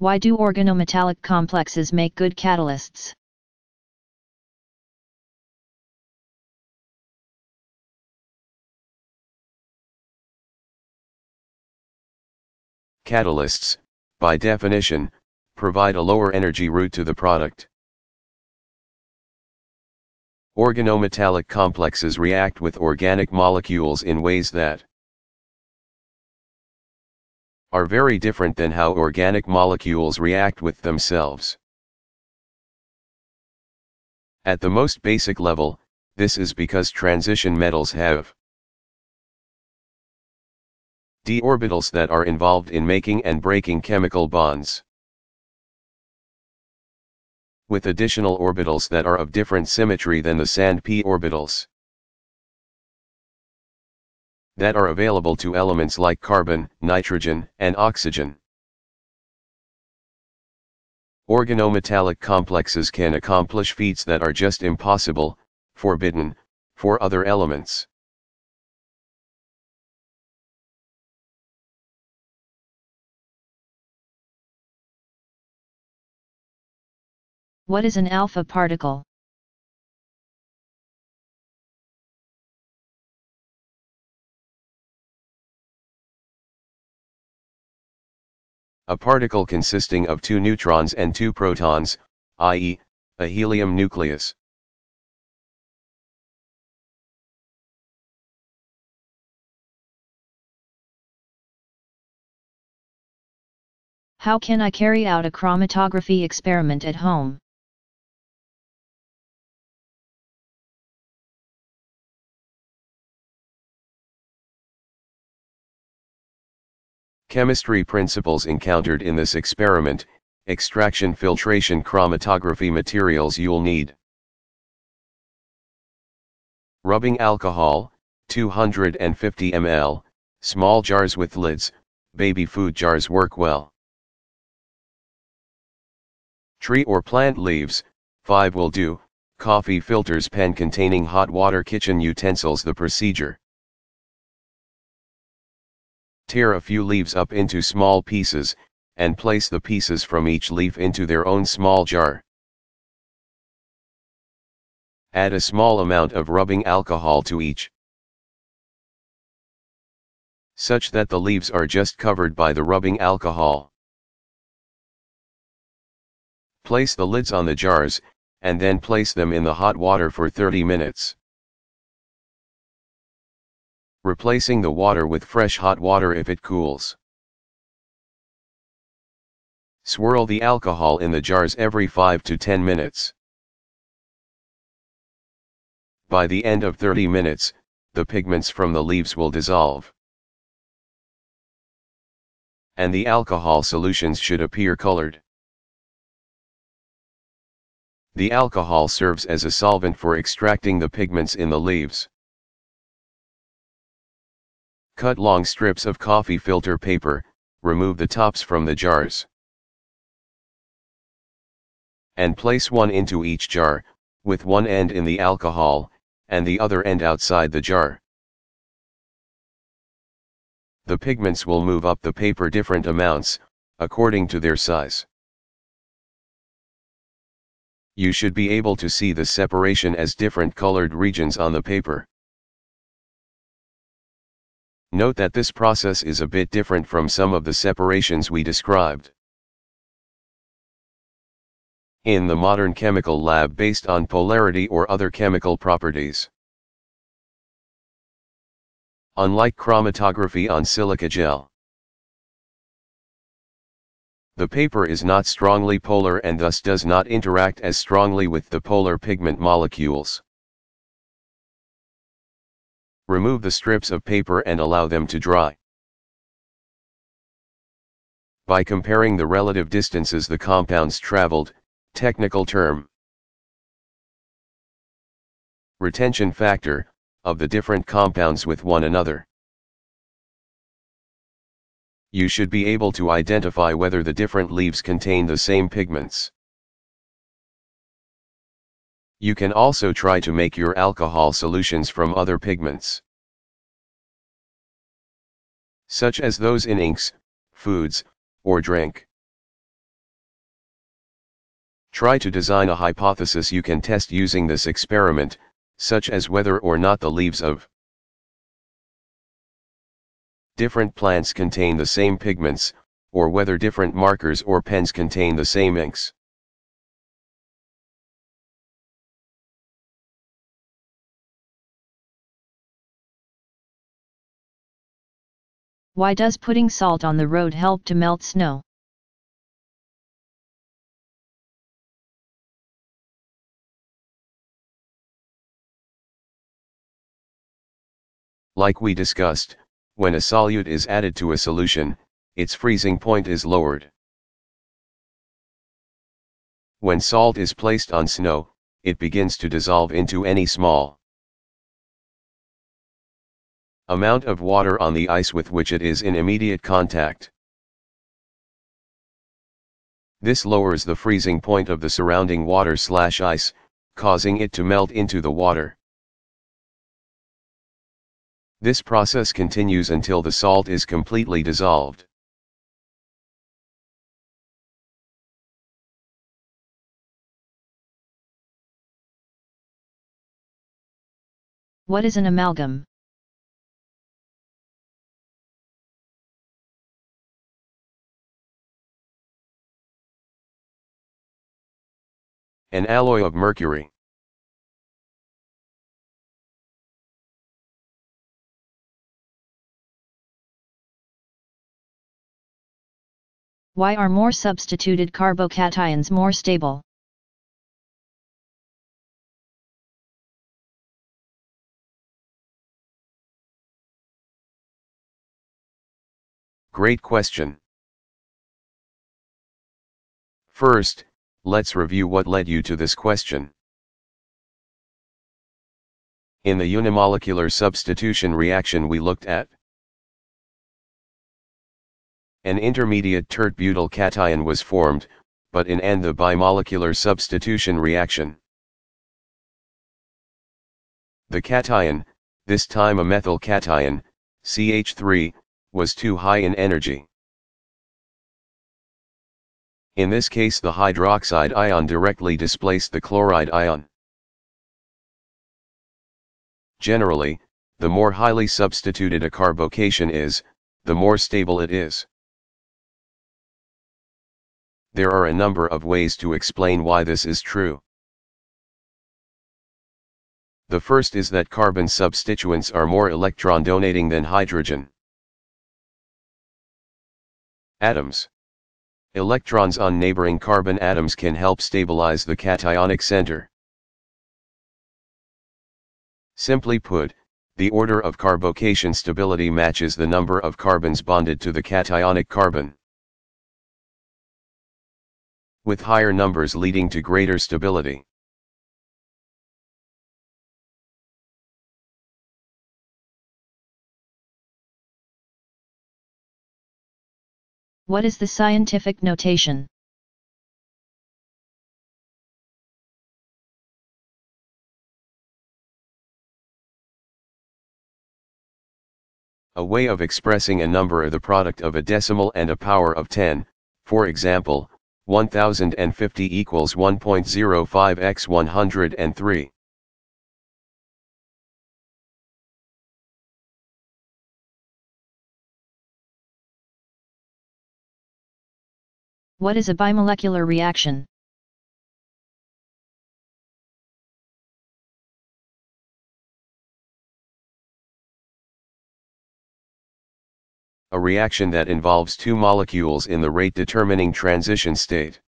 Why do organometallic complexes make good catalysts? Catalysts, by definition, provide a lower energy route to the product. Organometallic complexes react with organic molecules in ways that are very different than how organic molecules react with themselves. At the most basic level, this is because transition metals have d orbitals that are involved in making and breaking chemical bonds, with additional orbitals that are of different symmetry than the sand p orbitals that are available to elements like carbon, nitrogen, and oxygen. Organometallic complexes can accomplish feats that are just impossible, forbidden, for other elements. What is an alpha particle? A particle consisting of 2 neutrons and 2 protons, i.e., a helium nucleus. How can I carry out a chromatography experiment at home? Chemistry principles encountered in this experiment: extraction, filtration, chromatography. Materials you'll need: rubbing alcohol, 250 ml, small jars with lids, baby food jars work well. Tree or plant leaves, 5 will do, coffee filters, pen containing hot water, kitchen utensils. The procedure: tear a few leaves up into small pieces, and place the pieces from each leaf into their own small jar. Add a small amount of rubbing alcohol to each, such that the leaves are just covered by the rubbing alcohol. Place the lids on the jars, and then place them in the hot water for 30 minutes. Replacing the water with fresh hot water if it cools. Swirl the alcohol in the jars every 5 to 10 minutes. By the end of 30 minutes, the pigments from the leaves will dissolve, and the alcohol solutions should appear colored. The alcohol serves as a solvent for extracting the pigments in the leaves. Cut long strips of coffee filter paper, remove the tops from the jars, and place one into each jar, with one end in the alcohol, and the other end outside the jar. The pigments will move up the paper different amounts, according to their size. You should be able to see the separation as different colored regions on the paper. Note that this process is a bit different from some of the separations we described in the modern chemical lab based on polarity or other chemical properties. Unlike chromatography on silica gel, the paper is not strongly polar and thus does not interact as strongly with the polar pigment molecules. Remove the strips of paper and allow them to dry. By comparing the relative distances the compounds traveled, technical term, retention factor, of the different compounds with one another, you should be able to identify whether the different leaves contain the same pigments. You can also try to make your alcohol solutions from other pigments, such as those in inks, foods, or drink. Try to design a hypothesis you can test using this experiment, such as whether or not the leaves of different plants contain the same pigments, or whether different markers or pens contain the same inks. Why does putting salt on the road help to melt snow? Like we discussed, when a solute is added to a solution, its freezing point is lowered. When salt is placed on snow, it begins to dissolve into any small amount of water on the ice with which it is in immediate contact. This lowers the freezing point of the surrounding water/ice, causing it to melt into the water. This process continues until the salt is completely dissolved. What is an amalgam? An alloy of mercury. Why are more substituted carbocations more stable? Great question. First, let's review what led you to this question. In the unimolecular substitution reaction we looked at, an intermediate tert-butyl cation was formed, but in the bimolecular substitution reaction, the cation, this time a methyl cation, CH3, was too high in energy. In this case the hydroxide ion directly displaced the chloride ion. Generally, the more highly substituted a carbocation is, the more stable it is. There are a number of ways to explain why this is true. The first is that carbon substituents are more electron donating than hydrogen atoms. Electrons on neighboring carbon atoms can help stabilize the cationic center. Simply put, the order of carbocation stability matches the number of carbons bonded to the cationic carbon, with higher numbers leading to greater stability. What is the scientific notation? A way of expressing a number the product of a decimal and a power of 10, for example, 1050 equals 1.05 x 103. What is a bimolecular reaction? A reaction that involves two molecules in the rate-determining transition state.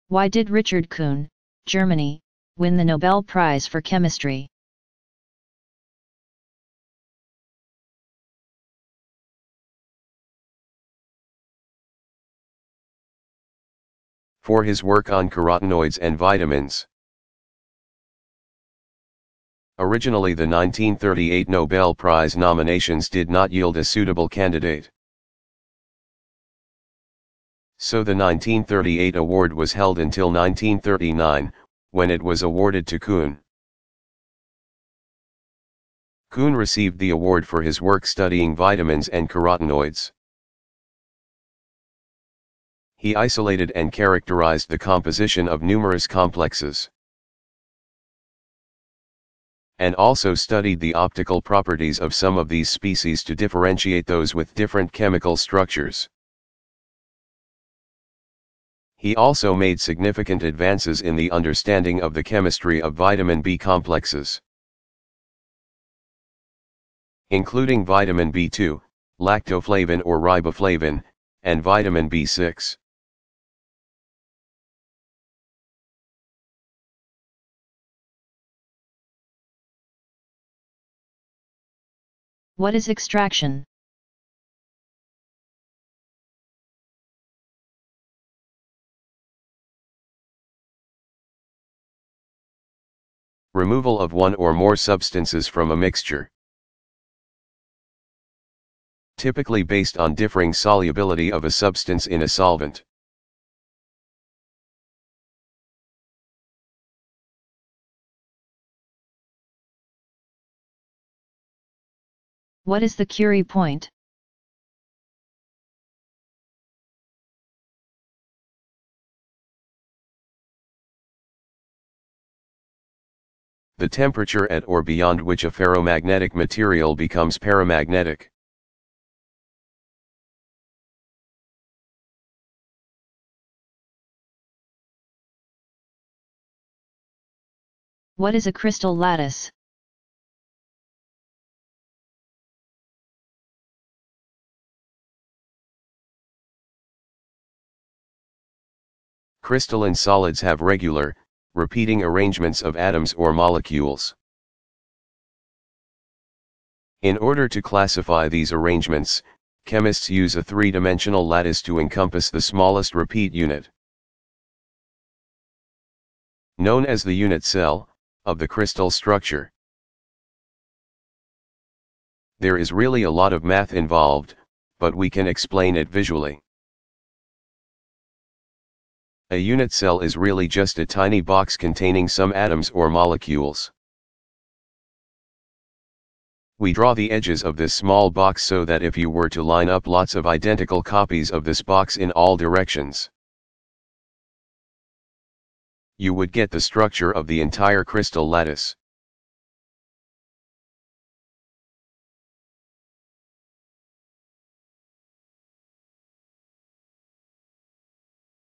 Why did Richard Kuhn, Germany, win the Nobel Prize for Chemistry? For his work on carotenoids and vitamins. Originally the 1938 Nobel Prize nominations did not yield a suitable candidate. So the 1938 award was held until 1939, when it was awarded to Kuhn. Kuhn received the award for his work studying vitamins and carotenoids. He isolated and characterized the composition of numerous complexes, and also studied the optical properties of some of these species to differentiate those with different chemical structures. He also made significant advances in the understanding of the chemistry of vitamin B complexes, including vitamin B2, lactoflavin or riboflavin, and vitamin B6. What is extraction? Removal of one or more substances from a mixture, typically based on differing solubility of a substance in a solvent. What is the Curie point? The temperature at or beyond which a ferromagnetic material becomes paramagnetic. What is a crystal lattice? Crystalline solids have regular, repeating arrangements of atoms or molecules. In order to classify these arrangements, chemists use a three-dimensional lattice to encompass the smallest repeat unit, known as the unit cell, of the crystal structure. There is really a lot of math involved, but we can explain it visually. A unit cell is really just a tiny box containing some atoms or molecules. We draw the edges of this small box so that if you were to line up lots of identical copies of this box in all directions, you would get the structure of the entire crystal lattice.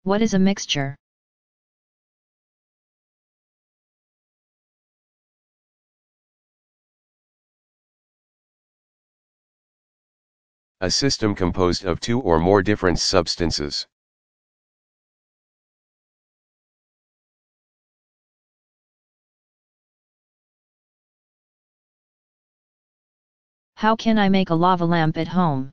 What is a mixture? A system composed of two or more different substances. How can I make a lava lamp at home?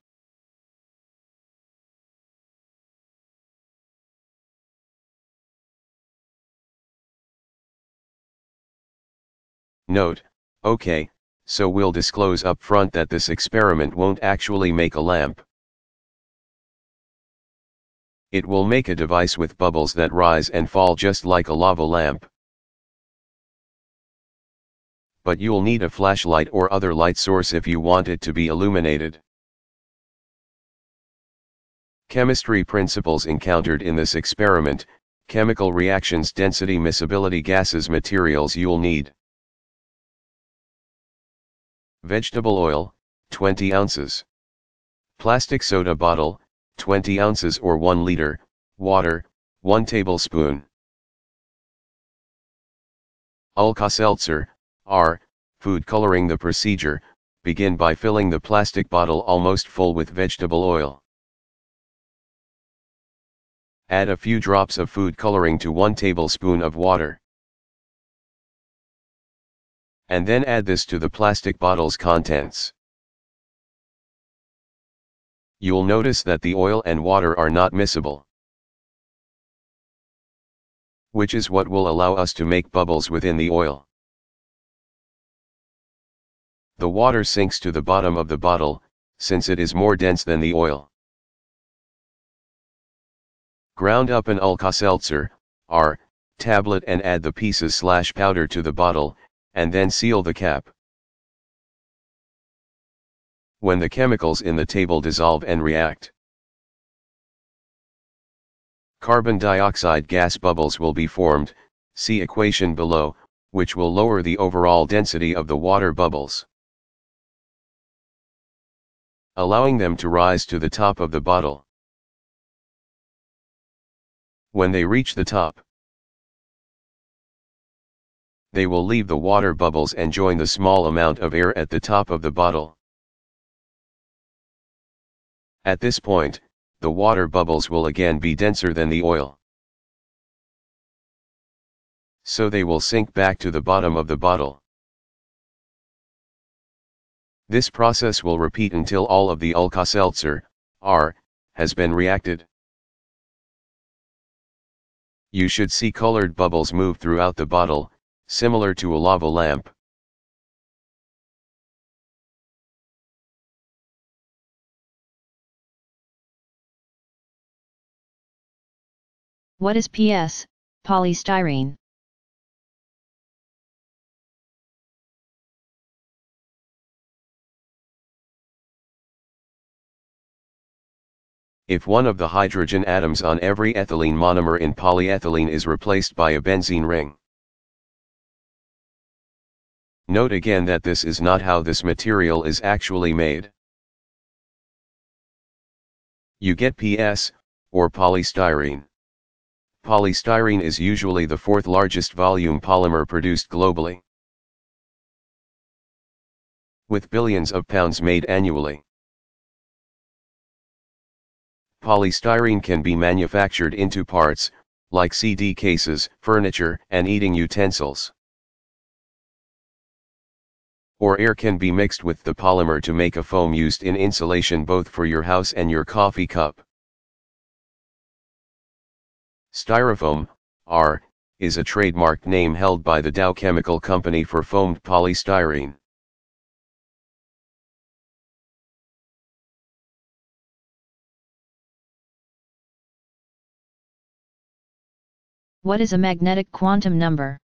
Note, okay, so we'll disclose up front that this experiment won't actually make a lamp. It will make a device with bubbles that rise and fall just like a lava lamp. But you'll need a flashlight or other light source if you want it to be illuminated. Chemistry principles encountered in this experiment: chemical reactions, density, miscibility, gases, materials you'll need. Vegetable oil, 20 ounces. Plastic soda bottle, 20 ounces or 1 liter, water, 1 tablespoon. Alka-Seltzer, R, food coloring. The procedure: begin by filling the plastic bottle almost full with vegetable oil. Add a few drops of food coloring to 1 tablespoon of water. And then add this to the plastic bottle's contents. You'll notice that the oil and water are not miscible, which is what will allow us to make bubbles within the oil. The water sinks to the bottom of the bottle, since it is more dense than the oil. Ground up an Alka-Seltzer, R, tablet and add the pieces/powder to the bottle, and then seal the cap. when the chemicals in the table dissolve and react. Carbon dioxide gas bubbles will be formed, see equation below, which will lower the overall density of the water bubbles, allowing them to rise to the top of the bottle. When they reach the top, they will leave the water bubbles and join the small amount of air at the top of the bottle. At this point, the water bubbles will again be denser than the oil, so they will sink back to the bottom of the bottle. This process will repeat until all of the Alka-Seltzer, R, has been reacted. You should see colored bubbles move throughout the bottle, similar to a lava lamp. What is PS, polystyrene? If one of the hydrogen atoms on every ethylene monomer in polyethylene is replaced by a benzene ring. Note again that this is not how this material is actually made. You get PS, or polystyrene. Polystyrene is usually the fourth largest volume polymer produced globally, with billions of pounds made annually. Polystyrene can be manufactured into parts, like CD cases, furniture, and eating utensils. Or air can be mixed with the polymer to make a foam used in insulation both for your house and your coffee cup. Styrofoam, R, is a trademark name held by the Dow Chemical Company for foamed polystyrene. What is a magnetic quantum number?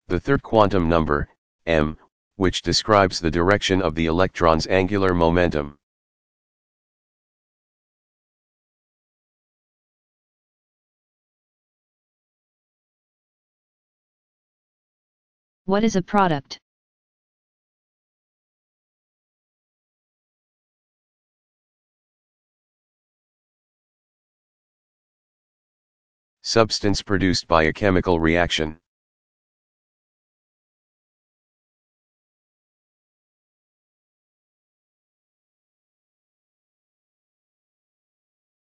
The third quantum number, m, which describes the direction of the electron's angular momentum. What is a product? Substance produced by a chemical reaction.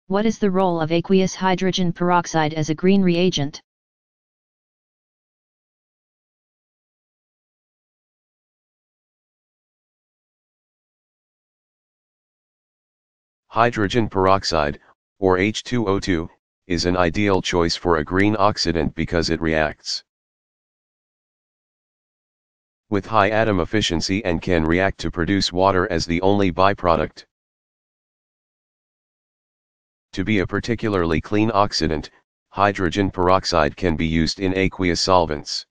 What is the role of aqueous hydrogen peroxide as a green reagent? Hydrogen peroxide, or H2O2, is an ideal choice for a green oxidant because it reacts with high atom efficiency and can react to produce water as the only byproduct. To be a particularly clean oxidant, hydrogen peroxide can be used in aqueous solvents,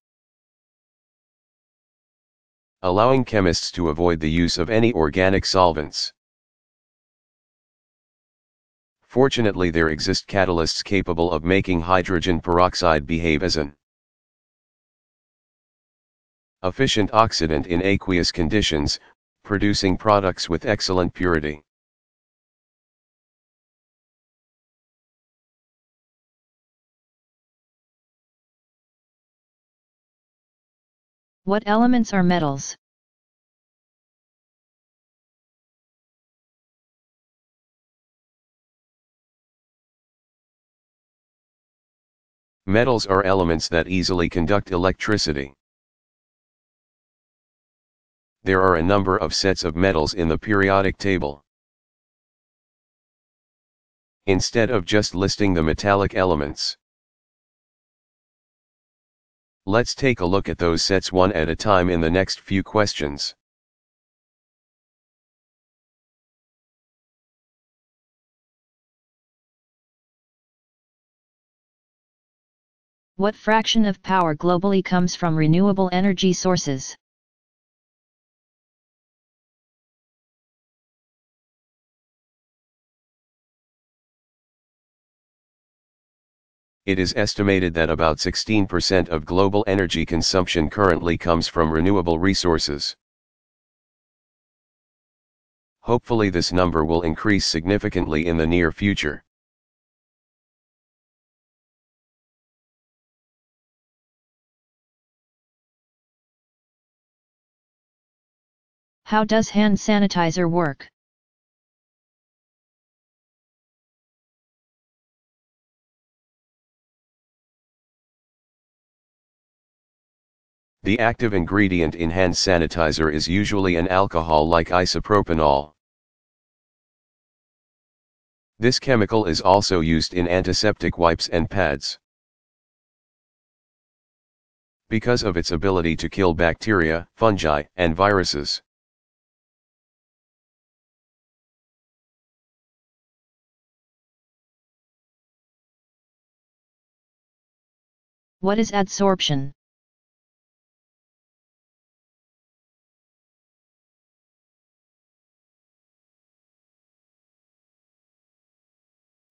allowing chemists to avoid the use of any organic solvents. Fortunately, there exist catalysts capable of making hydrogen peroxide behave as an efficient oxidant in aqueous conditions, producing products with excellent purity. What elements are metals? Metals are elements that easily conduct electricity. There are a number of sets of metals in the periodic table. Instead of just listing the metallic elements, let's take a look at those sets one at a time in the next few questions. What fraction of power globally comes from renewable energy sources? It is estimated that about 16% of global energy consumption currently comes from renewable resources. Hopefully this number will increase significantly in the near future. How does hand sanitizer work? The active ingredient in hand sanitizer is usually an alcohol like isopropanol. This chemical is also used in antiseptic wipes and pads. Because of its ability to kill bacteria, fungi, and viruses. What is adsorption?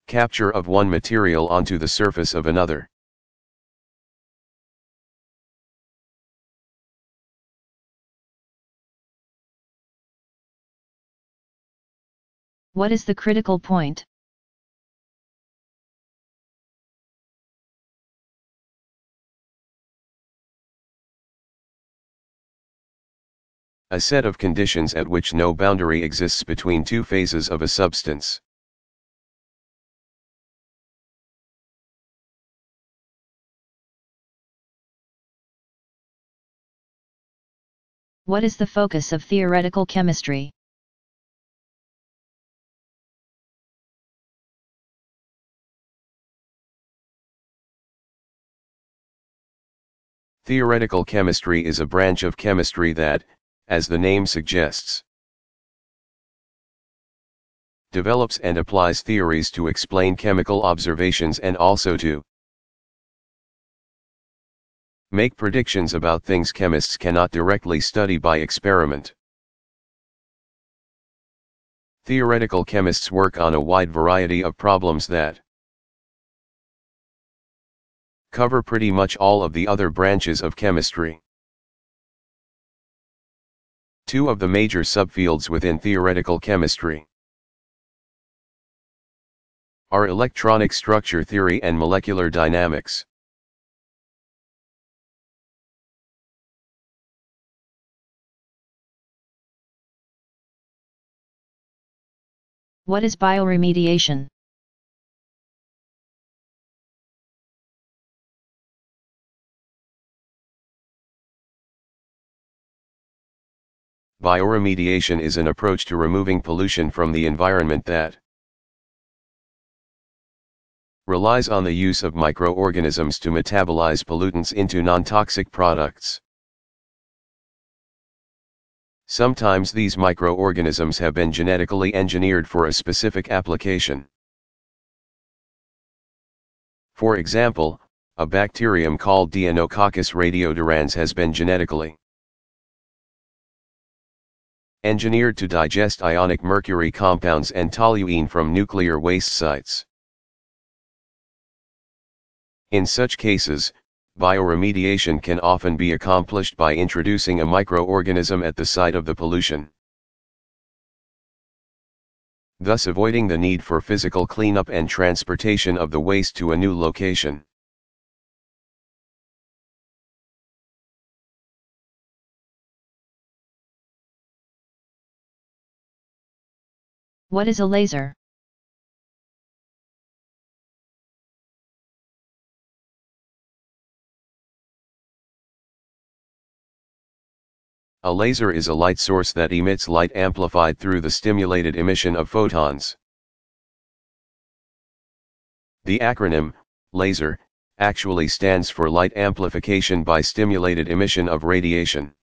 Capture of one material onto the surface of another. What is the critical point? A set of conditions at which no boundary exists between two phases of a substance. What is the focus of theoretical chemistry? Theoretical chemistry is a branch of chemistry that, as the name suggests, develops and applies theories to explain chemical observations and also to make predictions about things chemists cannot directly study by experiment. Theoretical chemists work on a wide variety of problems that cover pretty much all of the other branches of chemistry. Two of the major subfields within theoretical chemistry are electronic structure theory and molecular dynamics. What is bioremediation? Bioremediation is an approach to removing pollution from the environment that relies on the use of microorganisms to metabolize pollutants into non-toxic products. Sometimes these microorganisms have been genetically engineered for a specific application. For example, a bacterium called Deinococcus radiodurans has been genetically engineered to digest ionic mercury compounds and toluene from nuclear waste sites. In such cases, bioremediation can often be accomplished by introducing a microorganism at the site of the pollution, thus avoiding the need for physical cleanup and transportation of the waste to a new location. What is a laser? A laser is a light source that emits light amplified through the stimulated emission of photons. The acronym, laser, actually stands for light amplification by stimulated emission of radiation.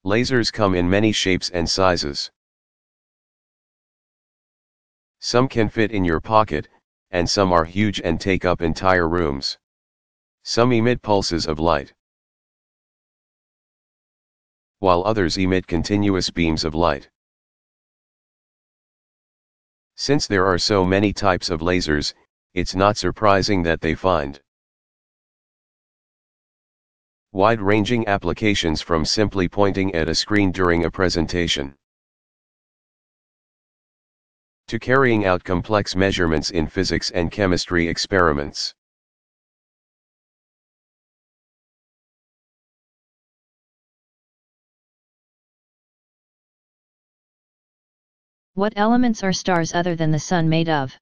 Lasers come in many shapes and sizes. Some can fit in your pocket, and some are huge and take up entire rooms. Some emit pulses of light, while others emit continuous beams of light. Since there are so many types of lasers, it's not surprising that they find wide-ranging applications from simply pointing at a screen during a presentation to carrying out complex measurements in physics and chemistry experiments. What elements are stars other than the Sun made of?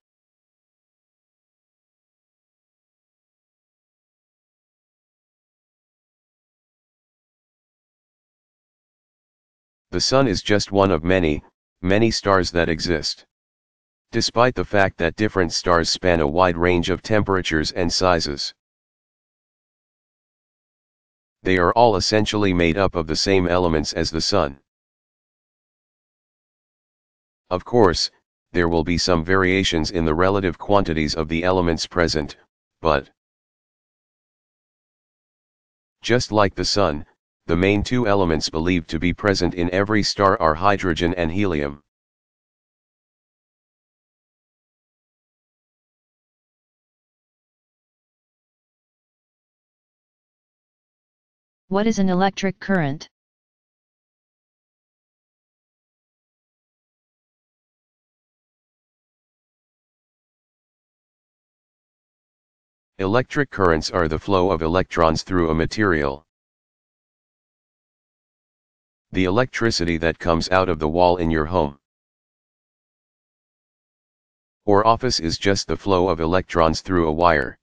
The Sun is just one of many, many stars that exist. Despite the fact that different stars span a wide range of temperatures and sizes, they are all essentially made up of the same elements as the Sun. Of course, there will be some variations in the relative quantities of the elements present, but just like the Sun, the main two elements believed to be present in every star are hydrogen and helium. What is an electric current? Electric currents are the flow of electrons through a material. The electricity that comes out of the wall in your home or office is just the flow of electrons through a wire.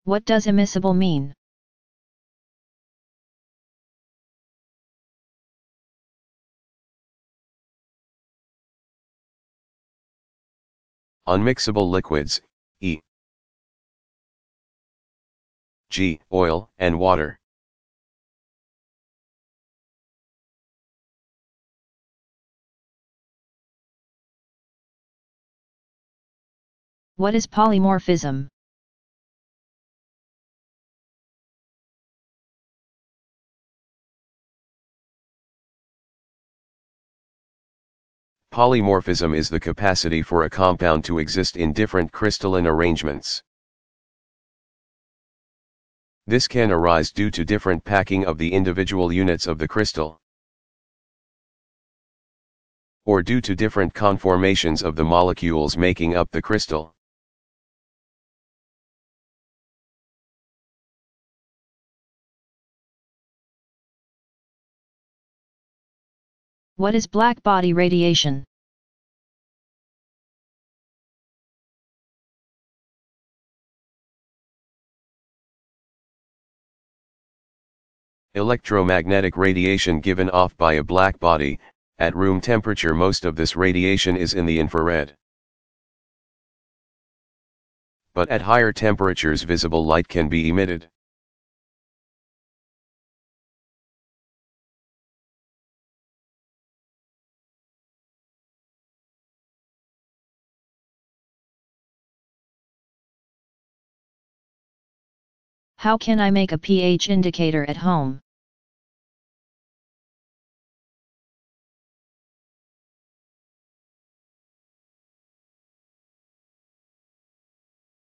What does immiscible mean? Unmixable liquids, e.g., oil and water. What is polymorphism? Polymorphism is the capacity for a compound to exist in different crystalline arrangements. This can arise due to different packing of the individual units of the crystal, or due to different conformations of the molecules making up the crystal. What is black body radiation? Electromagnetic radiation given off by a black body. At room temperature, most of this radiation is in the infrared. But at higher temperatures, visible light can be emitted. How can I make a pH indicator at home?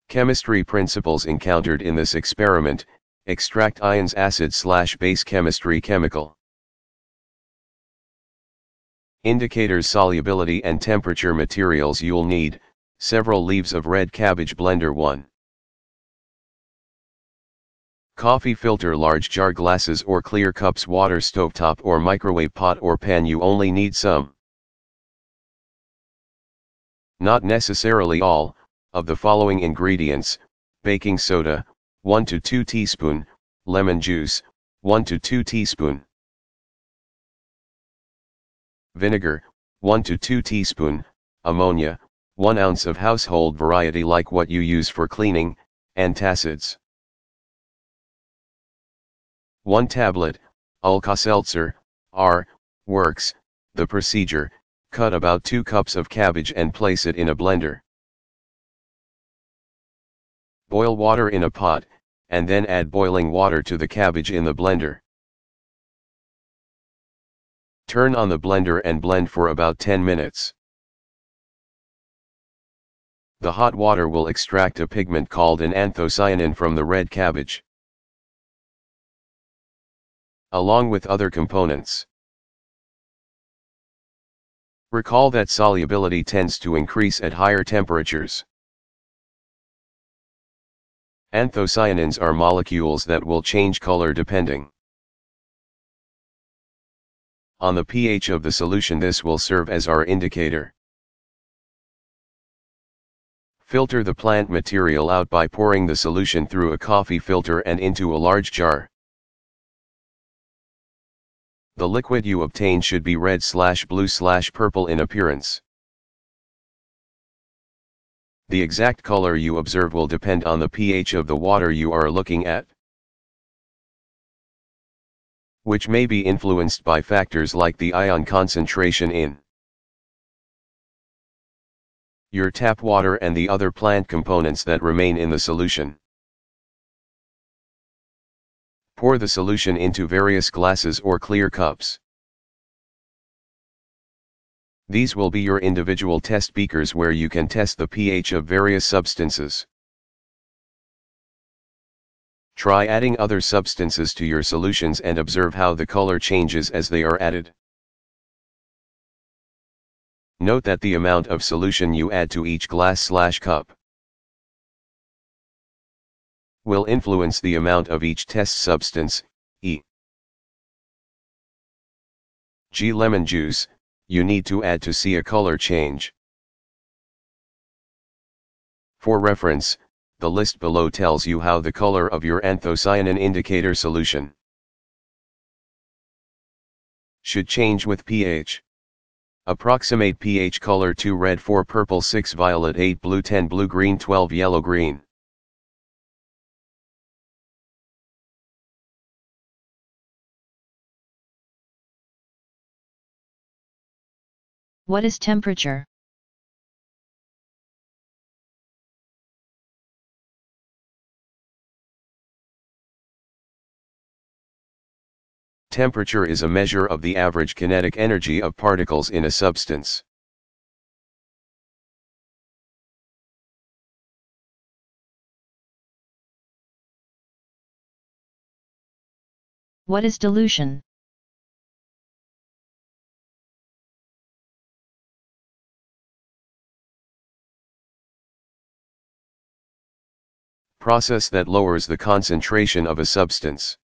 Chemistry principles encountered in this experiment: extract ions, acid/base chemistry, chemical indicators, solubility and temperature. Materials you'll need: several leaves of red cabbage, blender 1 coffee filter, large jar, glasses or clear cups, water, stovetop or microwave pot or pan. You only need some, not necessarily all, of the following ingredients: baking soda, 1 to 2 teaspoon, lemon juice, 1 to 2 teaspoon, vinegar, 1 to 2 teaspoon, ammonia, 1 ounce of household variety like what you use for cleaning, antacids, 1 tablet, Alka-Seltzer, R, works. The procedure: cut about 2 cups of cabbage and place it in a blender. Boil water in a pot, and then add boiling water to the cabbage in the blender. Turn on the blender and blend for about 10 minutes. The hot water will extract a pigment called an anthocyanin from the red cabbage, along with other components. Recall that solubility tends to increase at higher temperatures. Anthocyanins are molecules that will change color depending on the pH of the solution. This will serve as our indicator. Filter the plant material out by pouring the solution through a coffee filter and into a large jar. The liquid you obtain should be red/blue/purple in appearance. The exact color you observe will depend on the pH of the water you are looking at, which may be influenced by factors like the ion concentration in your tap water and the other plant components that remain in the solution. Pour the solution into various glasses or clear cups. These will be your individual test beakers where you can test the pH of various substances. Try adding other substances to your solutions and observe how the color changes as they are added. Note that the amount of solution you add to each glass/cup will influence the amount of each test substance, e.g. lemon juice, you need to add to see a color change. For reference, the list below tells you how the color of your anthocyanin indicator solution should change with pH. Approximate pH: color 2 red, 4 purple, 6 violet, 8 blue, 10 blue, green, 12 yellow, green. What is temperature? Temperature is a measure of the average kinetic energy of particles in a substance. What is dilution? Process that lowers the concentration of a substance.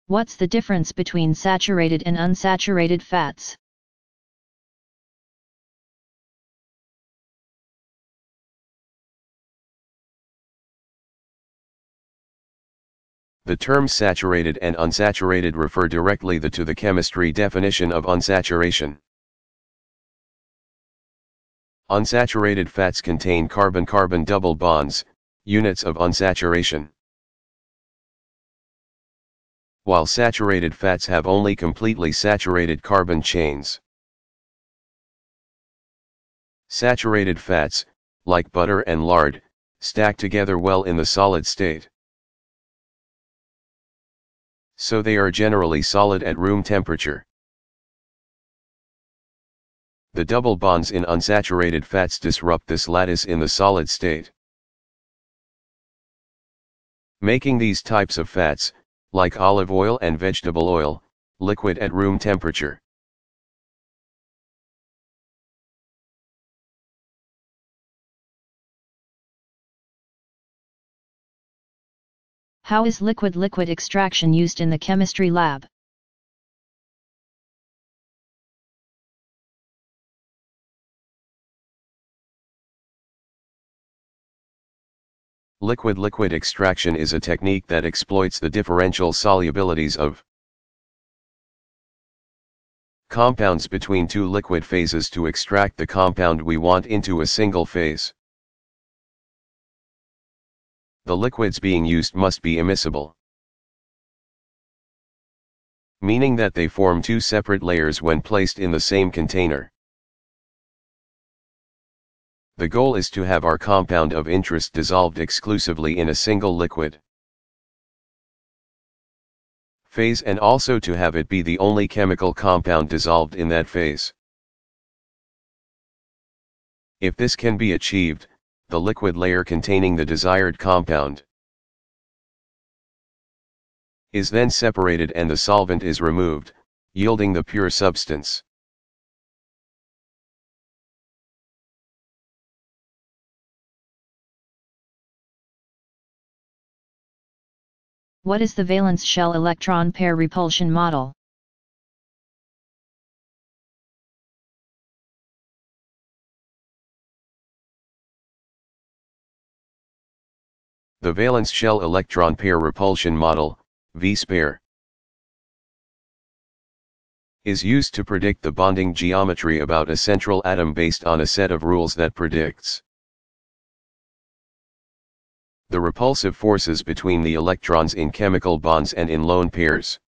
What's the difference between saturated and unsaturated fats? The terms saturated and unsaturated refer directly to the chemistry definition of unsaturation. Unsaturated fats contain carbon-carbon double bonds, units of unsaturation, while saturated fats have only completely saturated carbon chains. Saturated fats, like butter and lard, stack together well in the solid state, so they are generally solid at room temperature. The double bonds in unsaturated fats disrupt this lattice in the solid state, making these types of fats, like olive oil and vegetable oil, liquid at room temperature. How is liquid-liquid extraction used in the chemistry lab? Liquid-liquid extraction is a technique that exploits the differential solubilities of Compounds between two liquid phases to extract the compound we want into a single phase. The liquids being used must be immiscible, meaning that they form two separate layers when placed in the same container. The goal is to have our compound of interest dissolved exclusively in a single liquid phase, and also to have it be the only chemical compound dissolved in that phase. If this can be achieved, the liquid layer containing the desired compound is then separated and the solvent is removed, yielding the pure substance. What is the valence shell electron pair repulsion model? The valence shell electron pair repulsion model, V-spare, is used to predict the bonding geometry about a central atom based on a set of rules that predicts the repulsive forces between the electrons in chemical bonds and in lone pairs.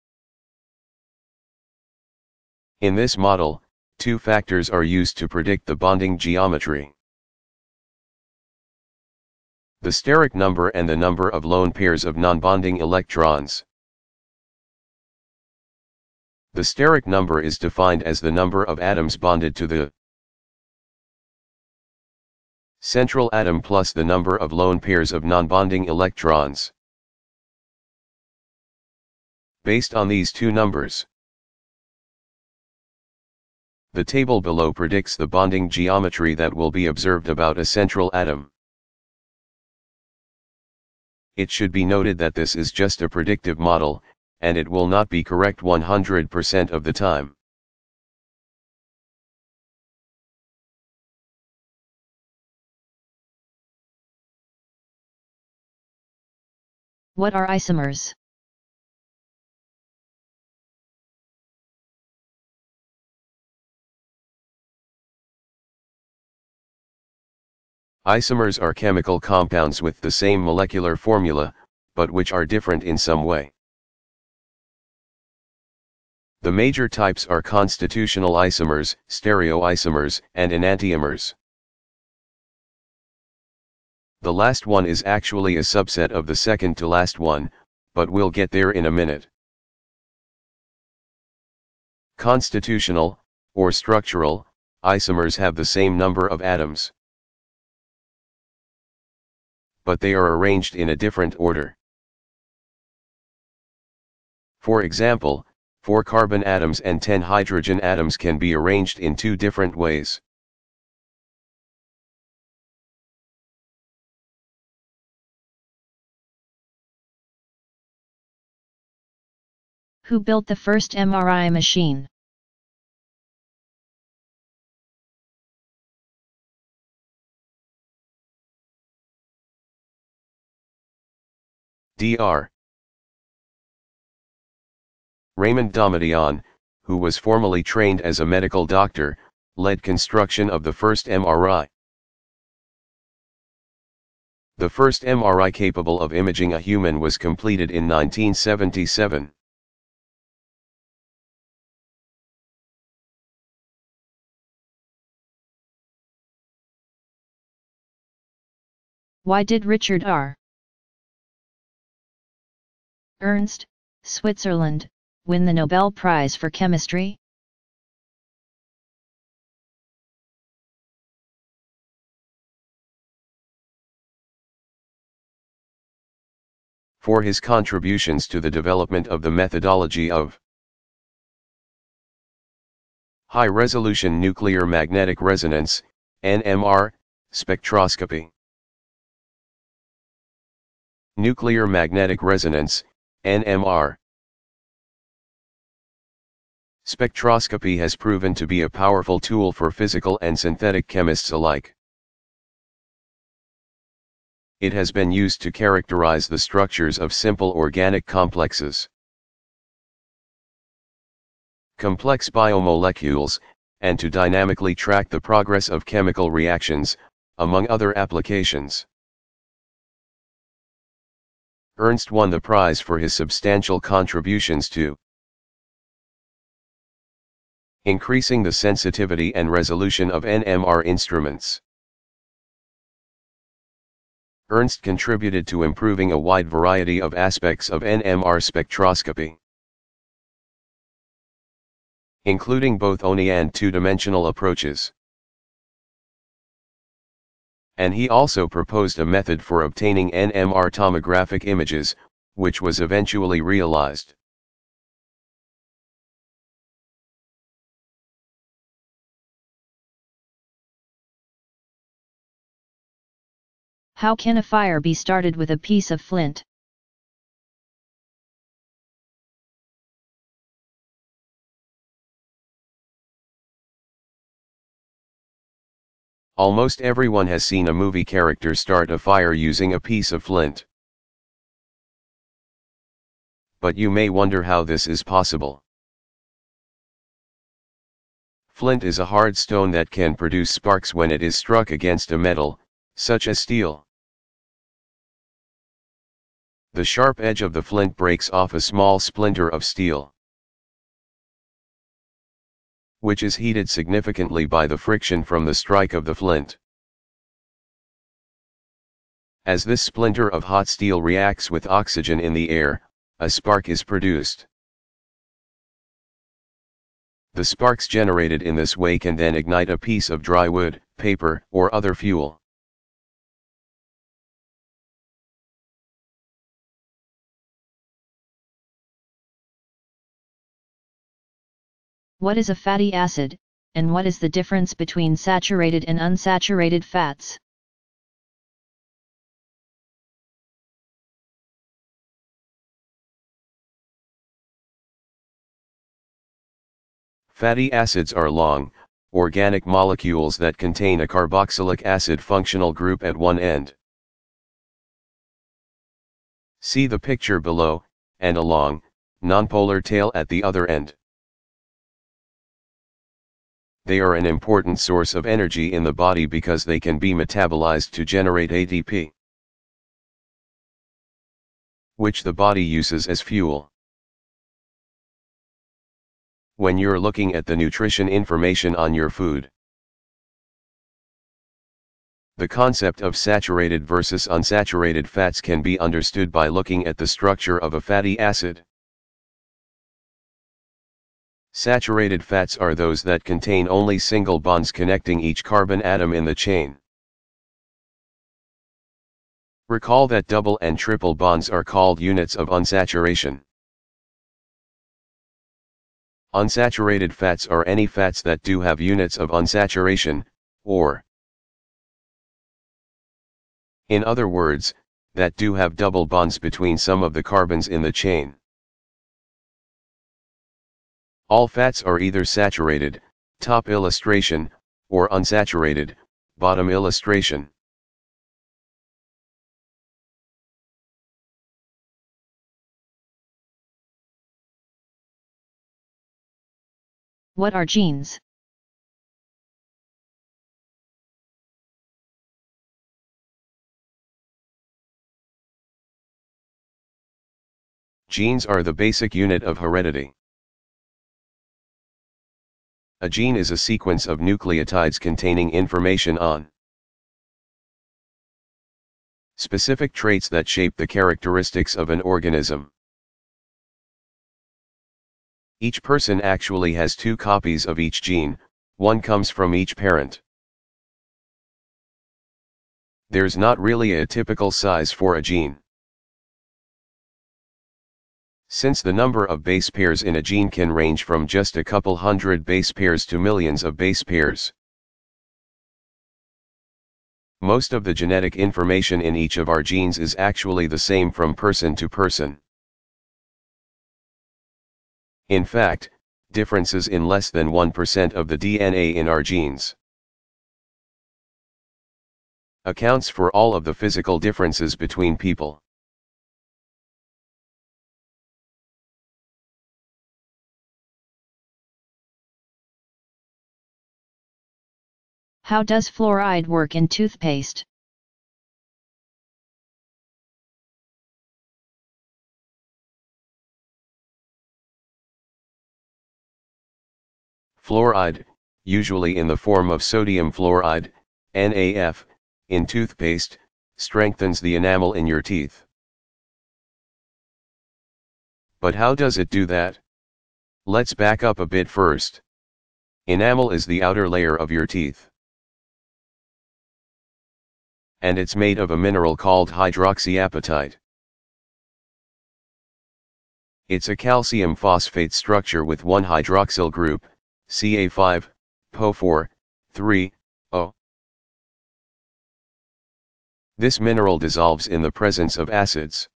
In this model, two factors are used to predict the bonding geometry: the steric number and the number of lone pairs of non-bonding electrons. The steric number is defined as the number of atoms bonded to the central atom plus the number of lone pairs of non-bonding electrons. Based on these two numbers, the table below predicts the bonding geometry that will be observed about a central atom. It should be noted that this is just a predictive model, and it will not be correct 100% of the time. What are isomers? Isomers are chemical compounds with the same molecular formula, but which are different in some way. The major types are constitutional isomers, stereoisomers, and enantiomers. The last one is actually a subset of the second to last one, but we'll get there in a minute. Constitutional, or structural, isomers have the same number of atoms, but they are arranged in a different order. For example, 4 carbon atoms and 10 hydrogen atoms can be arranged in 2 different ways. Who built the first MRI machine? Dr. Raymond Domitian, who was formerly trained as a medical doctor, led construction of the first MRI. The first MRI capable of imaging a human was completed in 1977. Why did Richard R. Ernst, Switzerland, win the Nobel Prize for Chemistry? For his contributions to the development of the methodology of high-resolution nuclear magnetic resonance, NMR, spectroscopy. Nuclear magnetic resonance, NMR. Spectroscopy has proven to be a powerful tool for physical and synthetic chemists alike. It has been used to characterize the structures of simple organic complexes. complex biomolecules, and to dynamically track the progress of chemical reactions, among other applications. Ernst won the prize for his substantial contributions to increasing the sensitivity and resolution of NMR instruments. Ernst contributed to improving a wide variety of aspects of NMR spectroscopy, including both one- and two-dimensional approaches. And he also proposed a method for obtaining NMR tomographic images, which was eventually realized. How can a fire be started with a piece of flint? Almost everyone has seen a movie character start a fire using a piece of flint. But you may wonder how this is possible. Flint is a hard stone that can produce sparks when it is struck against a metal, such as steel. The sharp edge of the flint breaks off a small splinter of steel, which is heated significantly by the friction from the strike of the flint. As this splinter of hot steel reacts with oxygen in the air, a spark is produced. The sparks generated in this way can then ignite a piece of dry wood, paper, or other fuel. What is a fatty acid, and what is the difference between saturated and unsaturated fats? Fatty acids are long, organic molecules that contain a carboxylic acid functional group at one end. See the picture below, and a long, nonpolar tail at the other end. They are an important source of energy in the body because they can be metabolized to generate ATP, which the body uses as fuel. When you're looking at the nutrition information on your food, the concept of saturated versus unsaturated fats can be understood by looking at the structure of a fatty acid. Saturated fats are those that contain only single bonds connecting each carbon atom in the chain. Recall that double and triple bonds are called units of unsaturation. Unsaturated fats are any fats that do have units of unsaturation, or, in other words, that do have double bonds between some of the carbons in the chain. All fats are either saturated, top illustration, or unsaturated, bottom illustration. What are genes? Genes are the basic unit of heredity. A gene is a sequence of nucleotides containing information on specific traits that shape the characteristics of an organism. Each person actually has 2 copies of each gene, one comes from each parent. There's not really a typical size for a gene, since the number of base pairs in a gene can range from just a couple hundred base pairs to millions of base pairs. Most of the genetic information in each of our genes is actually the same from person to person. In fact, differences in less than 1% of the DNA in our genes accounts for all of the physical differences between people. How does fluoride work in toothpaste? Fluoride, usually in the form of sodium fluoride, NaF, in toothpaste, strengthens the enamel in your teeth. But how does it do that? Let's back up a bit first. Enamel is the outer layer of your teeth. And it's made of a mineral called hydroxyapatite. It's a calcium phosphate structure with one hydroxyl group, Ca5, PO4, 3, O. This mineral dissolves in the presence of acids,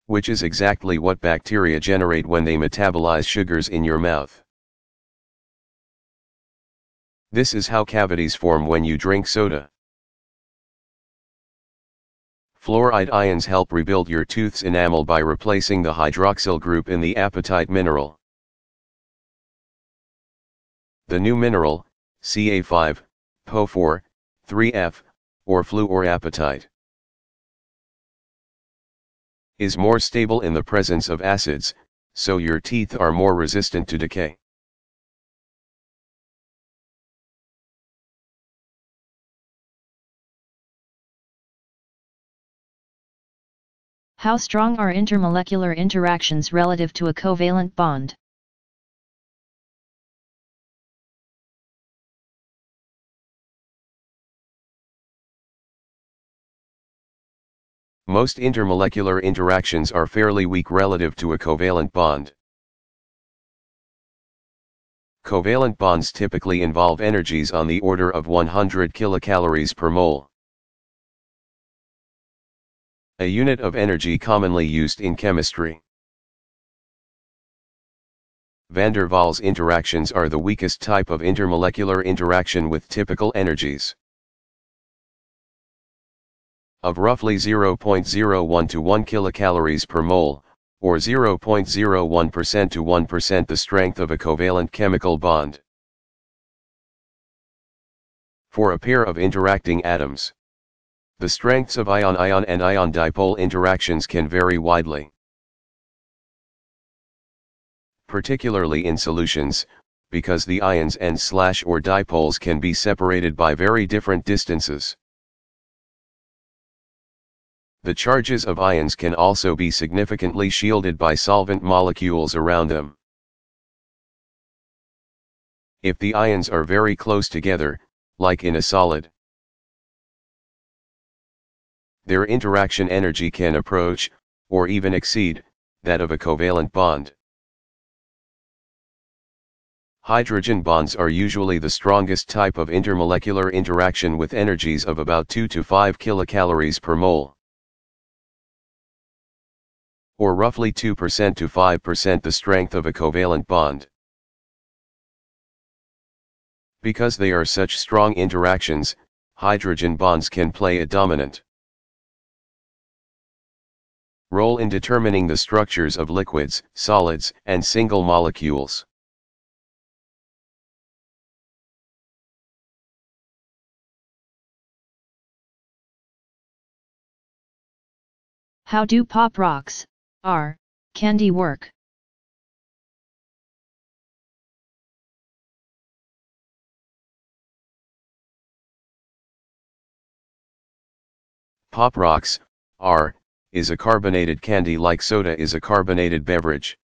which is exactly what bacteria generate when they metabolize sugars in your mouth. This is how cavities form when you drink soda. Fluoride ions help rebuild your tooth's enamel by replacing the hydroxyl group in the apatite mineral. The new mineral, Ca5, PO4, 3F, or fluorapatite, is more stable in the presence of acids, so your teeth are more resistant to decay. How strong are intermolecular interactions relative to a covalent bond? Most intermolecular interactions are fairly weak relative to a covalent bond. Covalent bonds typically involve energies on the order of 100 kilocalories per mole. A unit of energy commonly used in chemistry. Van der Waals interactions are the weakest type of intermolecular interaction with typical energies of roughly 0.01 to 1 kilocalories per mole, or 0.01% to 1% the strength of a covalent chemical bond. For a pair of interacting atoms, the strengths of ion-ion and ion-dipole interactions can vary widely. Particularly in solutions, because the ions and/or dipoles can be separated by very different distances. The charges of ions can also be significantly shielded by solvent molecules around them. If the ions are very close together, like in a solid, their interaction energy can approach, or even exceed, that of a covalent bond. Hydrogen bonds are usually the strongest type of intermolecular interaction with energies of about 2 to 5 kilocalories per mole, or roughly 2% to 5% the strength of a covalent bond. Because they are such strong interactions, hydrogen bonds can play a dominant role in determining the structures of liquids, solids, and single molecules. How do pop rocks, candy work? Pop rocks, is a carbonated candy like soda is a carbonated beverage.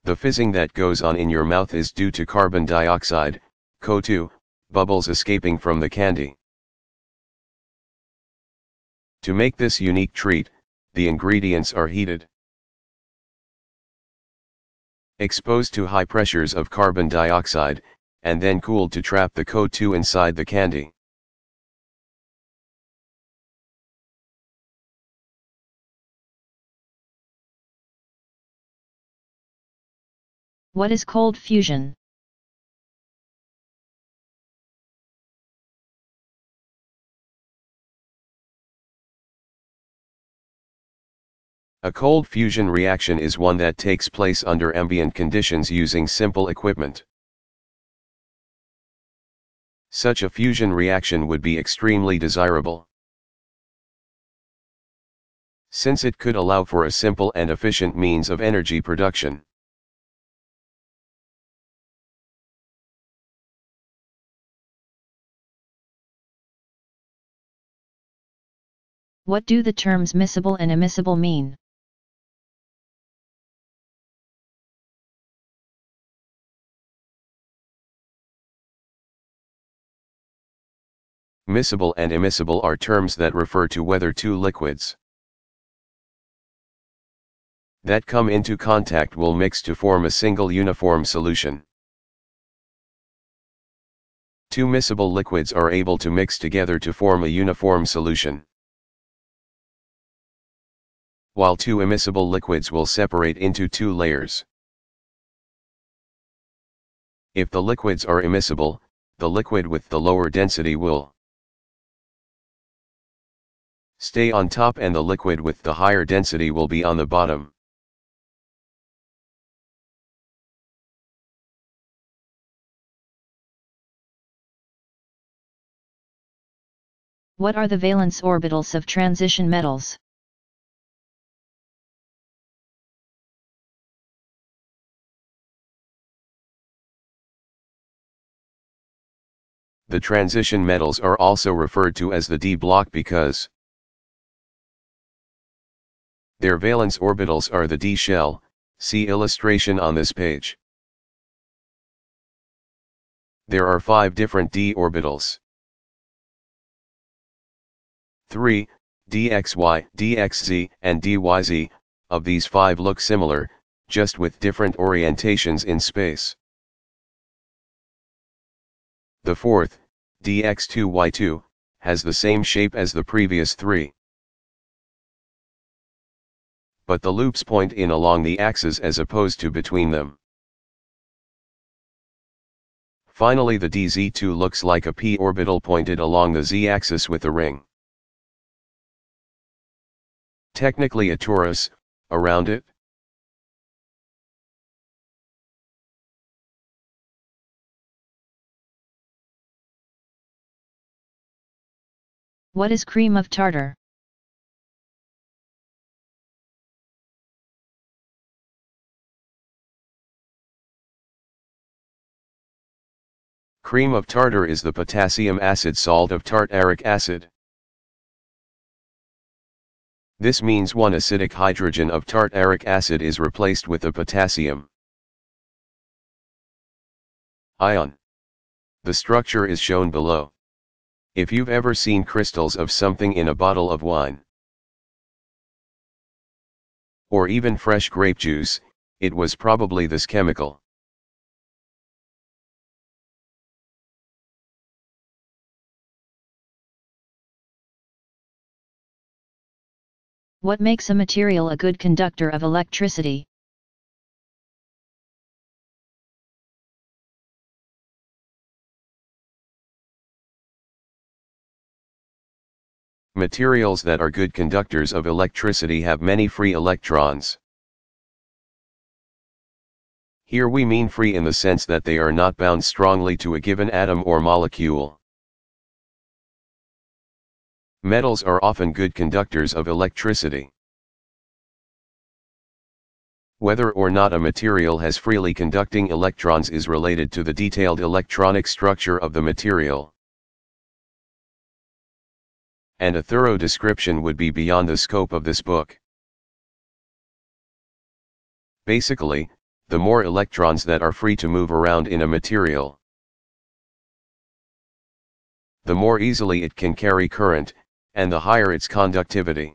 The fizzing that goes on in your mouth is due to carbon dioxide, CO2, bubbles escaping from the candy. To make this unique treat, the ingredients are heated, exposed to high pressures of carbon dioxide, and then cooled to trap the CO2 inside the candy. What is cold fusion? A cold fusion reaction is one that takes place under ambient conditions using simple equipment. Such a fusion reaction would be extremely desirable, since it could allow for a simple and efficient means of energy production. What do the terms miscible and immiscible mean? Miscible and immiscible are terms that refer to whether two liquids that come into contact will mix to form a single uniform solution. Two miscible liquids are able to mix together to form a uniform solution, while two immiscible liquids will separate into two layers. If the liquids are immiscible, the liquid with the lower density will stay on top and the liquid with the higher density will be on the bottom. What are the valence orbitals of transition metals? The transition metals are also referred to as the d block because their valence orbitals are the d shell. See illustration on this page. There are 5 different d orbitals. 3, dxy, dxz, and dyz, of these 5 look similar, just with different orientations in space. The 4th, dx2y2, has the same shape as the previous 3. But the loops point in along the axes as opposed to between them. Finally, the dz2 looks like a p orbital pointed along the z-axis with a ring, technically a torus, around it. What is cream of tartar? Cream of tartar is the potassium acid salt of tartaric acid. This means one acidic hydrogen of tartaric acid is replaced with a potassium ion. The structure is shown below. If you've ever seen crystals of something in a bottle of wine, or even fresh grape juice, it was probably this chemical. What makes a material a good conductor of electricity? Materials that are good conductors of electricity have many free electrons. Here we mean free in the sense that they are not bound strongly to a given atom or molecule. Metals are often good conductors of electricity. Whether or not a material has freely conducting electrons is related to the detailed electronic structure of the material, and a thorough description would be beyond the scope of this book. Basically, the more electrons that are free to move around in a material, the more easily it can carry current, and the higher its conductivity.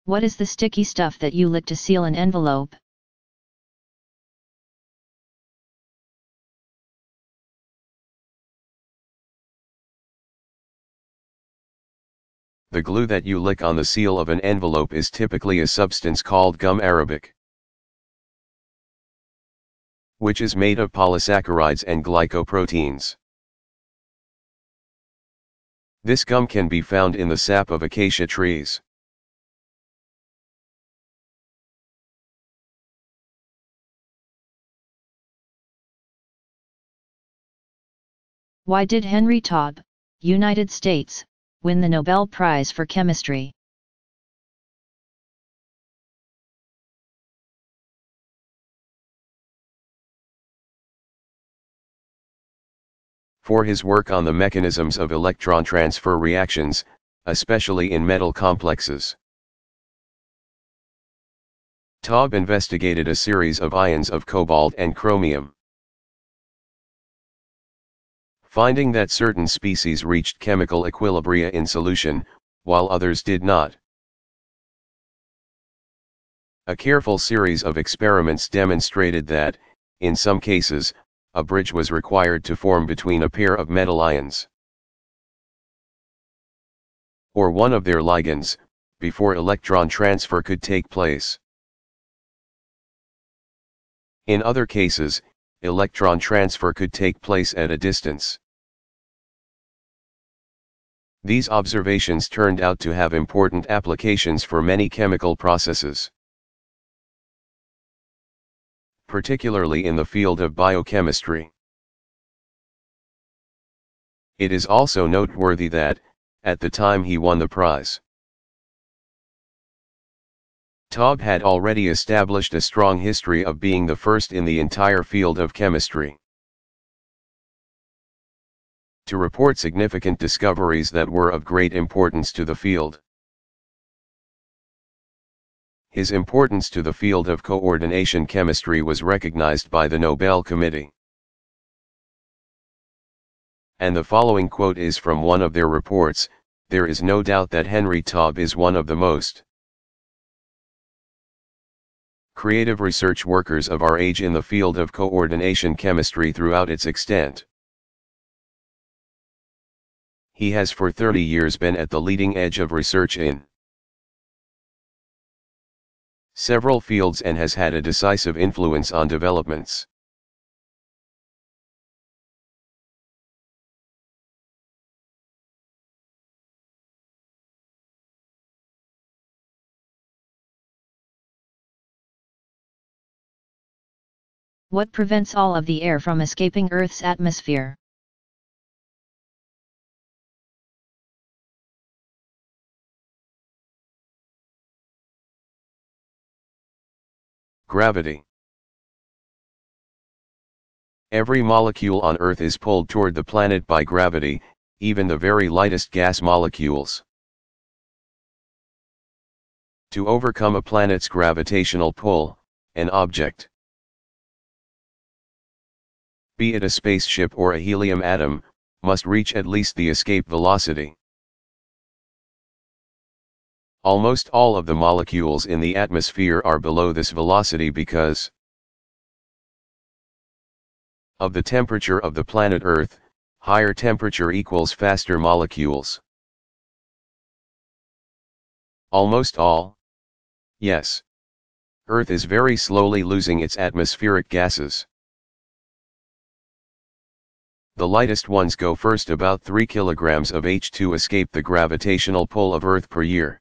What is the sticky stuff that you lick to seal an envelope? The glue that you lick on the seal of an envelope is typically a substance called gum arabic. which is made of polysaccharides and glycoproteins. This gum can be found in the sap of acacia trees. Why did Henry Taube, United States, win the Nobel Prize for Chemistry? For his work on the mechanisms of electron transfer reactions, especially in metal complexes. Taube investigated a series of ions of cobalt and chromium, finding that certain species reached chemical equilibria in solution, while others did not. A careful series of experiments demonstrated that, in some cases, a bridge was required to form between a pair of metal ions, or one of their ligands, before electron transfer could take place. In other cases, electron transfer could take place at a distance. These observations turned out to have important applications for many chemical processes, particularly in the field of biochemistry. It is also noteworthy that, at the time he won the prize, Taube had already established a strong history of being the first in the entire field of chemistry to report significant discoveries that were of great importance to the field. His importance to the field of coordination chemistry was recognized by the Nobel Committee. And the following quote is from one of their reports: "There is no doubt that Henry Taube is one of the most creative research workers of our age in the field of coordination chemistry throughout its extent. He has for 30 years been at the leading edge of research in several fields and has had a decisive influence on developments What prevents all of the air from escaping Earth's atmosphere? Gravity. Every molecule on Earth is pulled toward the planet by gravity, even the very lightest gas molecules. To overcome a planet's gravitational pull, an object, be it a spaceship or a helium atom, must reach at least the escape velocity. Almost all of the molecules in the atmosphere are below this velocity because of the temperature of the planet Earth. Higher temperature equals faster molecules. Almost all? Yes. Earth is very slowly losing its atmospheric gases. The lightest ones go first. About 3 kilograms of H2 escape the gravitational pull of Earth per year.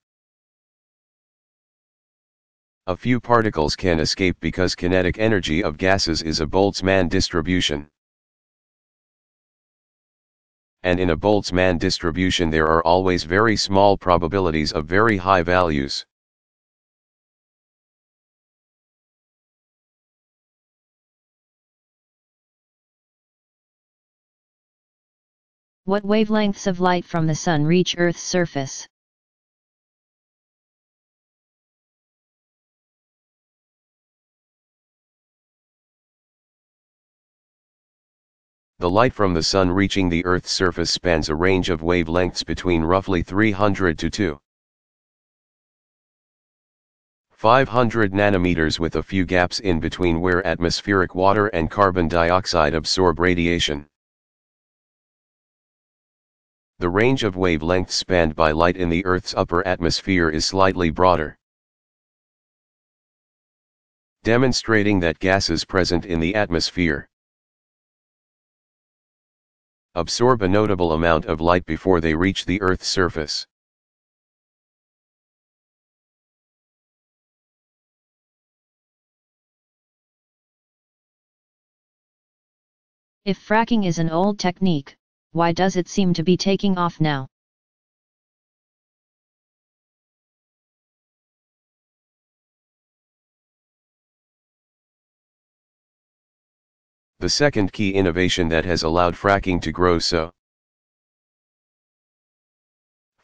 A few particles can escape because kinetic energy of gases is a Boltzmann distribution. And in a Boltzmann distribution there are always very small probabilities of very high values. What wavelengths of light from the Sun reach Earth's surface? The light from the Sun reaching the Earth's surface spans a range of wavelengths between roughly 300 to 500 nanometers, with a few gaps in between where atmospheric water and carbon dioxide absorb radiation. The range of wavelengths spanned by light in the Earth's upper atmosphere is slightly broader. demonstrating that gases present in the atmosphere absorb a notable amount of light before they reach the Earth's surface. If fracking is an old technique, why does it seem to be taking off now? The second key innovation that has allowed fracking to grow so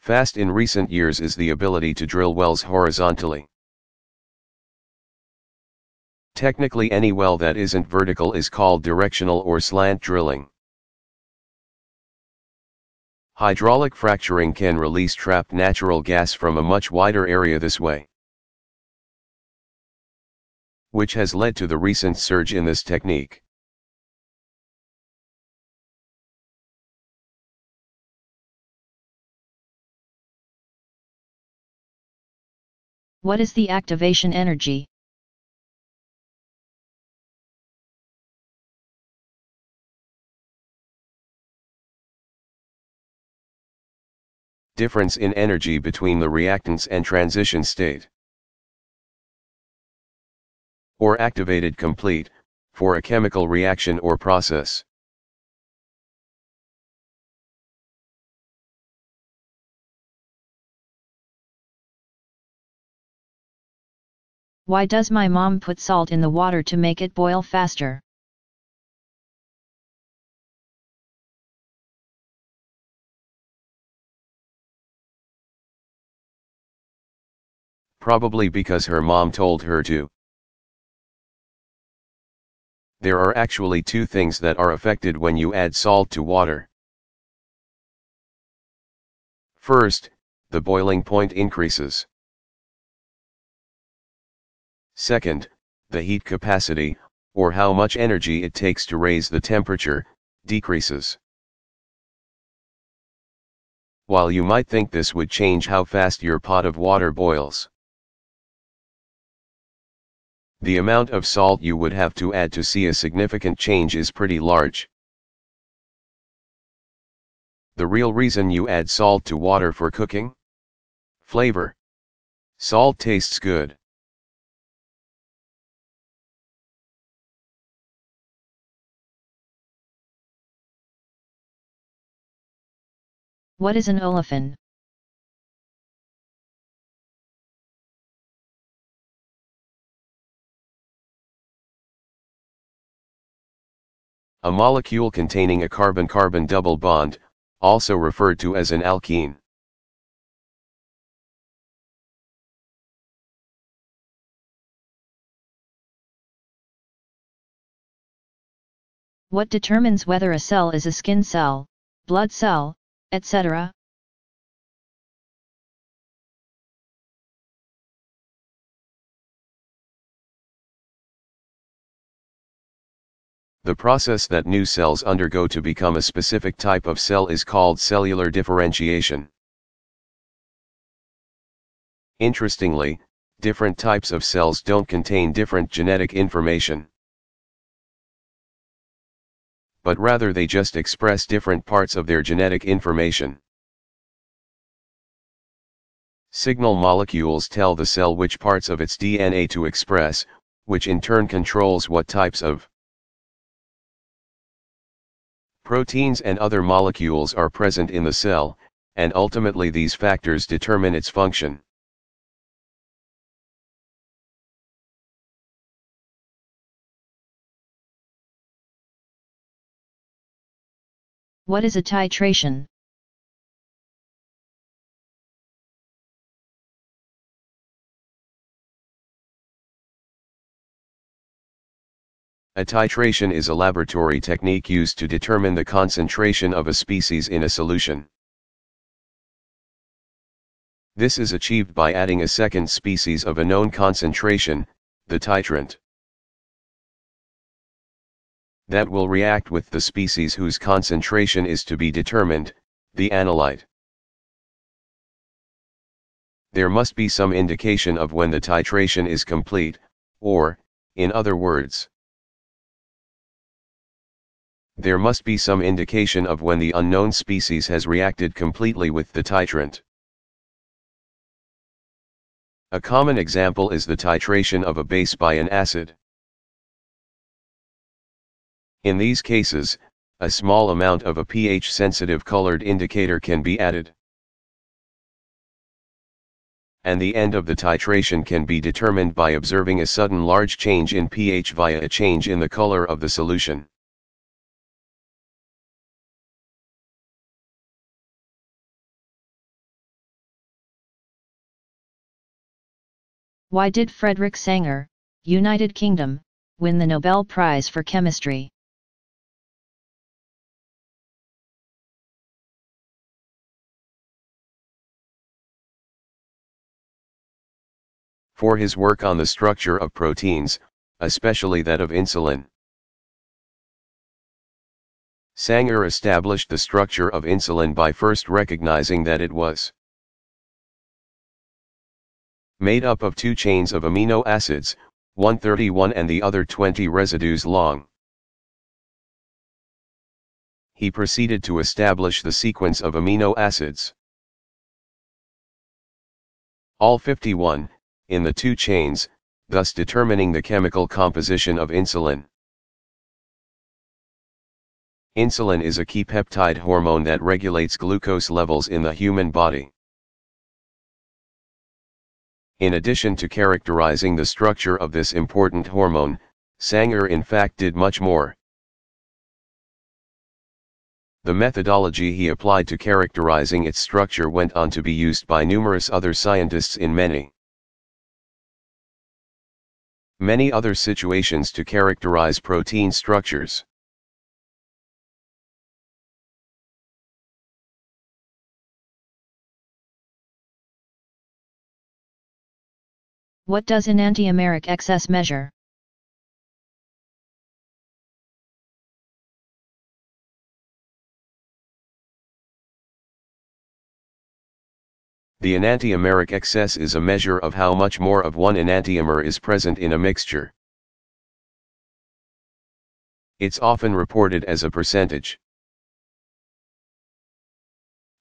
fast in recent years is the ability to drill wells horizontally. Technically, any well that isn't vertical is called directional or slant drilling. Hydraulic fracturing can release trapped natural gas from a much wider area this way, which has led to the recent surge in this technique. What is the activation energy? Difference in energy between the reactants and transition state, or activated complete, for a chemical reaction or process. Why does my mom put salt in the water to make it boil faster? Probably because her mom told her to. There are actually two things that are affected when you add salt to water. First, the boiling point increases. Second, the heat capacity, or how much energy it takes to raise the temperature, decreases. While you might think this would change how fast your pot of water boils, the amount of salt you would have to add to see a significant change is pretty large. The real reason you add salt to water for cooking? Flavor. Salt tastes good. What is an olefin? A molecule containing a carbon-carbon double bond, also referred to as an alkene. What determines whether a cell is a skin cell, blood cell, etc.? The process that new cells undergo to become a specific type of cell is called cellular differentiation. Interestingly, different types of cells don't contain different genetic information, but rather they just express different parts of their genetic information. Signal molecules tell the cell which parts of its DNA to express, which in turn controls what types of proteins and other molecules are present in the cell, and ultimately these factors determine its function. What is a titration? A titration is a laboratory technique used to determine the concentration of a species in a solution. This is achieved by adding a second species of a known concentration, the titrant, that will react with the species whose concentration is to be determined, the analyte. There must be some indication of when the titration is complete, or, In other words, there must be some indication of when the unknown species has reacted completely with the titrant. A common example is the titration of a base by an acid. In these cases, a small amount of a pH-sensitive colored indicator can be added, and the end of the titration can be determined by observing a sudden large change in pH via a change in the color of the solution. Why did Frederick Sanger, United Kingdom, win the Nobel Prize for Chemistry? For his work on the structure of proteins, especially that of insulin. Sanger established the structure of insulin by first recognizing that it was made up of two chains of amino acids, one 31 and the other 20 residues long. He proceeded to establish the sequence of amino acids, all 51, in the two chains, thus determining the chemical composition of insulin. Insulin is a key peptide hormone that regulates glucose levels in the human body. In addition to characterizing the structure of this important hormone, Sanger in fact did much more. The methodology he applied to characterizing its structure went on to be used by numerous other scientists in many other situations to characterize protein structures. What does enantiomeric excess measure? The enantiomeric excess is a measure of how much more of one enantiomer is present in a mixture. It's often reported as a percentage.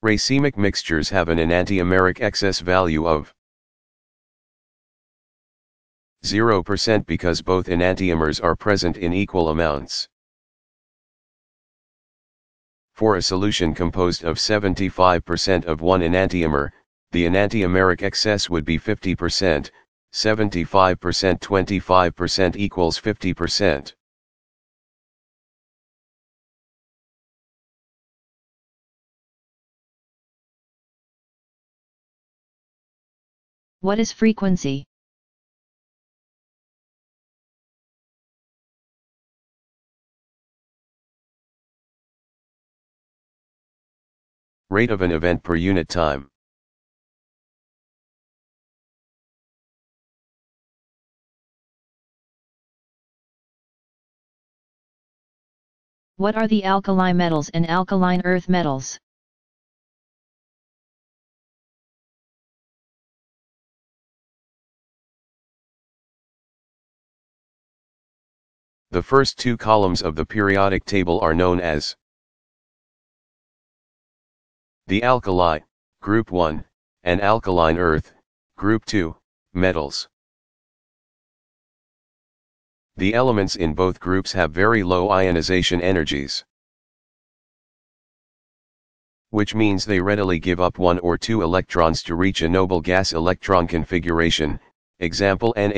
Racemic mixtures have an enantiomeric excess value of 0% because both enantiomers are present in equal amounts. For a solution composed of 75% of one enantiomer, the enantiomeric excess would be 50%, 75% 25% equals 50%. What is frequency? Rate of an event per unit time. What are the alkali metals and alkaline earth metals? The first two columns of the periodic table are known as the alkali, group 1, and alkaline earth, group 2, metals. The elements in both groups have very low ionization energies, which means they readily give up 1 or 2 electrons to reach a noble gas electron configuration, example Na+,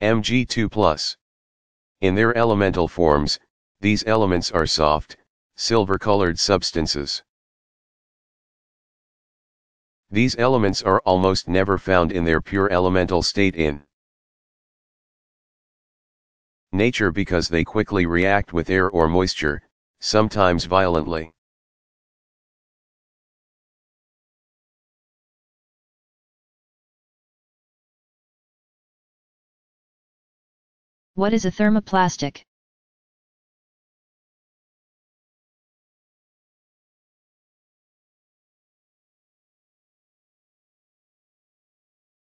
Mg2+. In their elemental forms, these elements are soft, silver-colored substances. These elements are almost never found in their pure elemental state in nature because they quickly react with air or moisture, sometimes violently. What is a thermoplastic?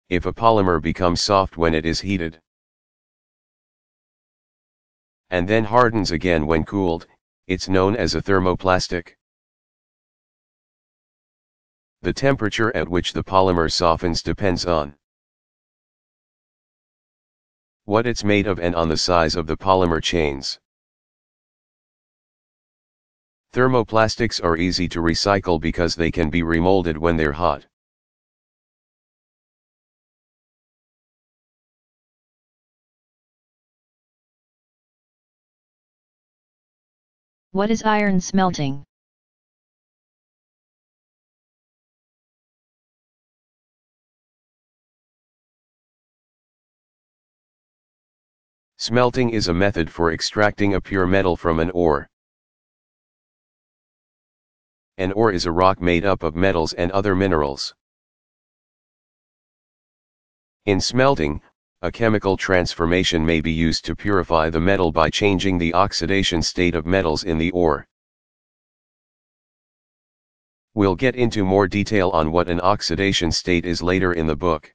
if a polymer becomes soft when it is heated, and then hardens again when cooled, it's known as a thermoplastic. The temperature at which the polymer softens depends on what it's made of and on the size of the polymer chains. Thermoplastics are easy to recycle because they can be remolded when they're hot. What is iron smelting? Smelting is a method for extracting a pure metal from an ore. An ore is a rock made up of metals and other minerals. In smelting, a chemical transformation may be used to purify the metal by changing the oxidation state of metals in the ore. We'll get into more detail on what an oxidation state is later in the book.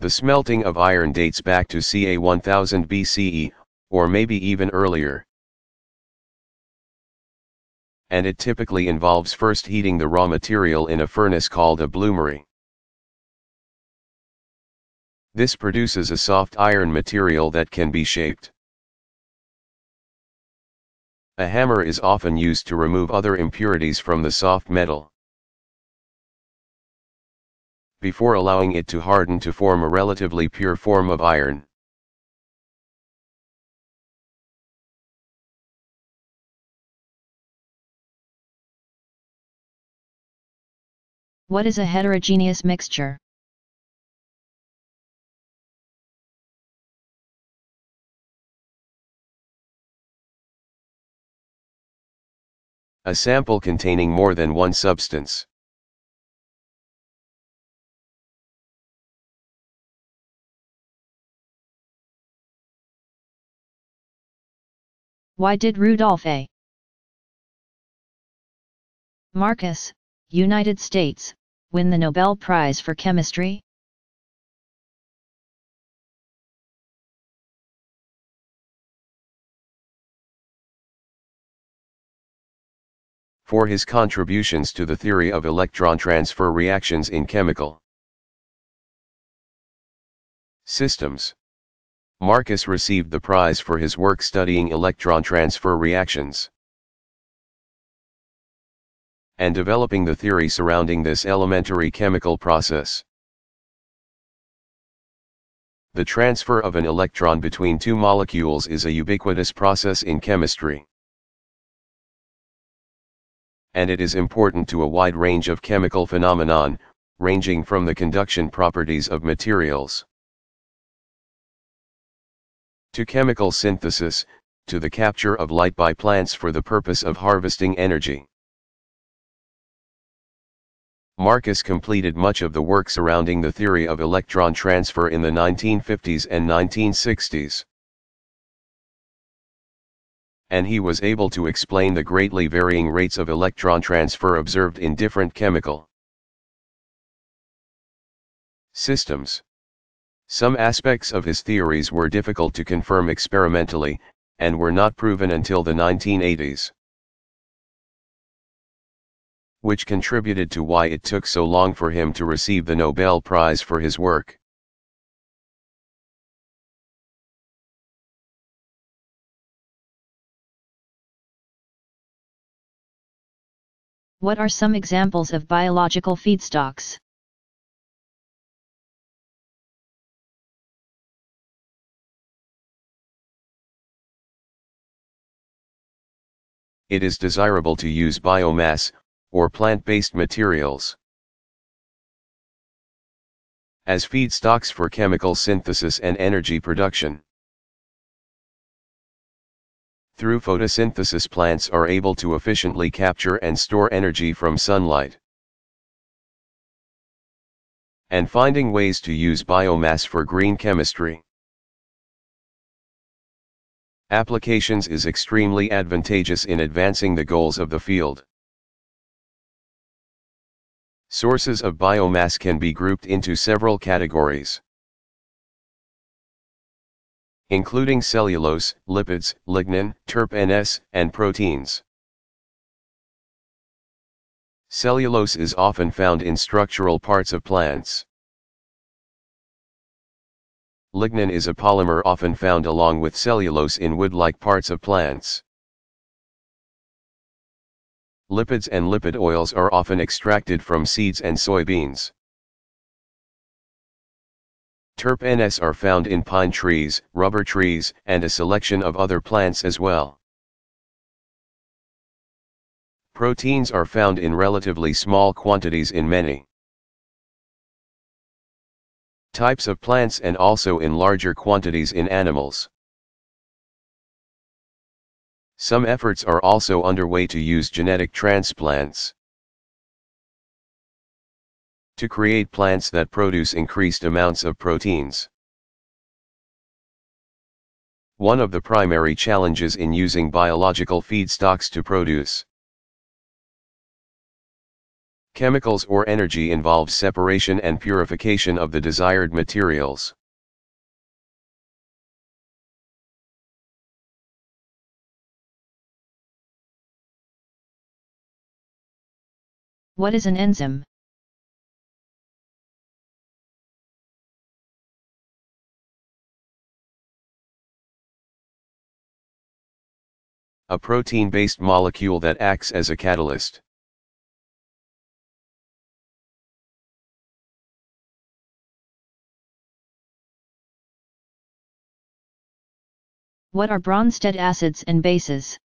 The smelting of iron dates back to ca 1000 BCE, or maybe even earlier. And it typically involves first heating the raw material in a furnace called a bloomery. This produces a soft iron material that can be shaped. A hammer is often used to remove other impurities from the soft metal, before allowing it to harden to form a relatively pure form of iron. What is a heterogeneous mixture? A sample containing more than one substance. Why did Rudolf A. Marcus, United States, win the Nobel Prize for Chemistry? For his contributions to the theory of electron transfer reactions in chemical systems. Marcus received the prize for his work studying electron transfer reactions and developing the theory surrounding this elementary chemical process. The transfer of an electron between two molecules is a ubiquitous process in chemistry, and it is important to a wide range of chemical phenomenon, ranging from the conduction properties of materials to chemical synthesis, to the capture of light by plants for the purpose of harvesting energy. Marcus completed much of the work surrounding the theory of electron transfer in the 1950s and 1960s. And he was able to explain the greatly varying rates of electron transfer observed in different chemical systems. Some aspects of his theories were difficult to confirm experimentally, and were not proven until the 1980s. Which contributed to why it took so long for him to receive the Nobel Prize for his work. What are some examples of biological feedstocks? It is desirable to use biomass, or plant-based materials, as feedstocks for chemical synthesis and energy production. Through photosynthesis, plants are able to efficiently capture and store energy from sunlight. And finding ways to use biomass for green chemistry applications is extremely advantageous in advancing the goals of the field. Sources of biomass can be grouped into several categories, including cellulose, lipids, lignin, terpenes, and proteins. Cellulose is often found in structural parts of plants. Lignin is a polymer often found along with cellulose in wood-like parts of plants. Lipids and lipid oils are often extracted from seeds and soybeans. Terpenes are found in pine trees, rubber trees, and a selection of other plants as well. Proteins are found in relatively small quantities in many types of plants and also in larger quantities in animals. Some efforts are also underway to use genetic transplants to create plants that produce increased amounts of proteins. One of the primary challenges in using biological feedstocks to produce chemicals or energy involves separation and purification of the desired materials. What is an enzyme? A protein-based molecule that acts as a catalyst. What are Bronsted acids and bases?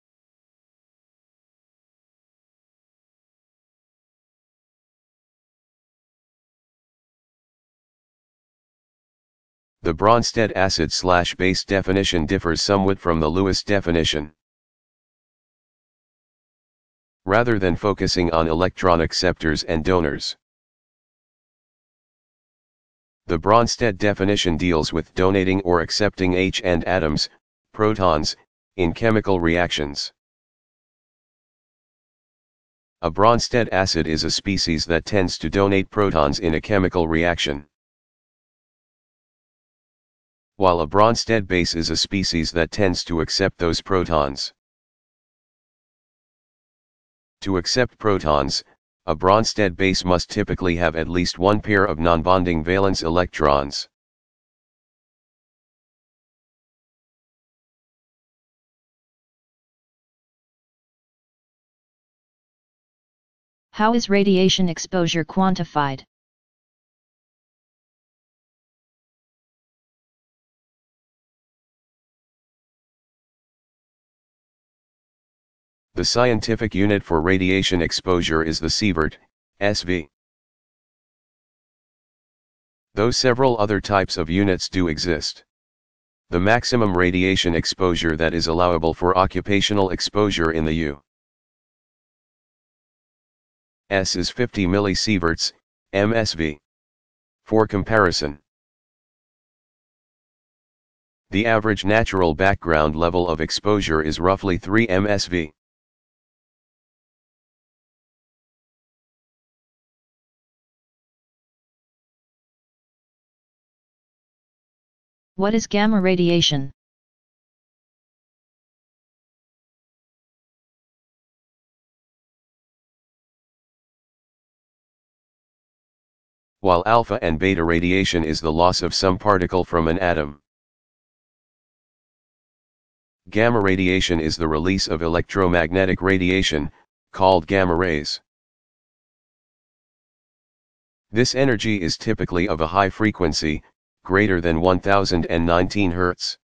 The Bronsted acid/base definition differs somewhat from the Lewis definition. Rather than focusing on electron acceptors and donors, the Bronsted definition deals with donating or accepting H and atoms, protons, in chemical reactions. A Bronsted acid is a species that tends to donate protons in a chemical reaction, while a Bronsted base is a species that tends to accept those protons. To accept protons, a Bronsted base must typically have at least one pair of non-bonding valence electrons. How is radiation exposure quantified? The scientific unit for radiation exposure is the sievert, SV. Though several other types of units do exist, the maximum radiation exposure that is allowable for occupational exposure in the U.S. is 50 millisieverts, MSV. For comparison, the average natural background level of exposure is roughly 3 MSV. What is gamma radiation? While alpha and beta radiation is the loss of some particle from an atom, gamma radiation is the release of electromagnetic radiation, called gamma rays. This energy is typically of a high frequency, greater than 1019 Hz.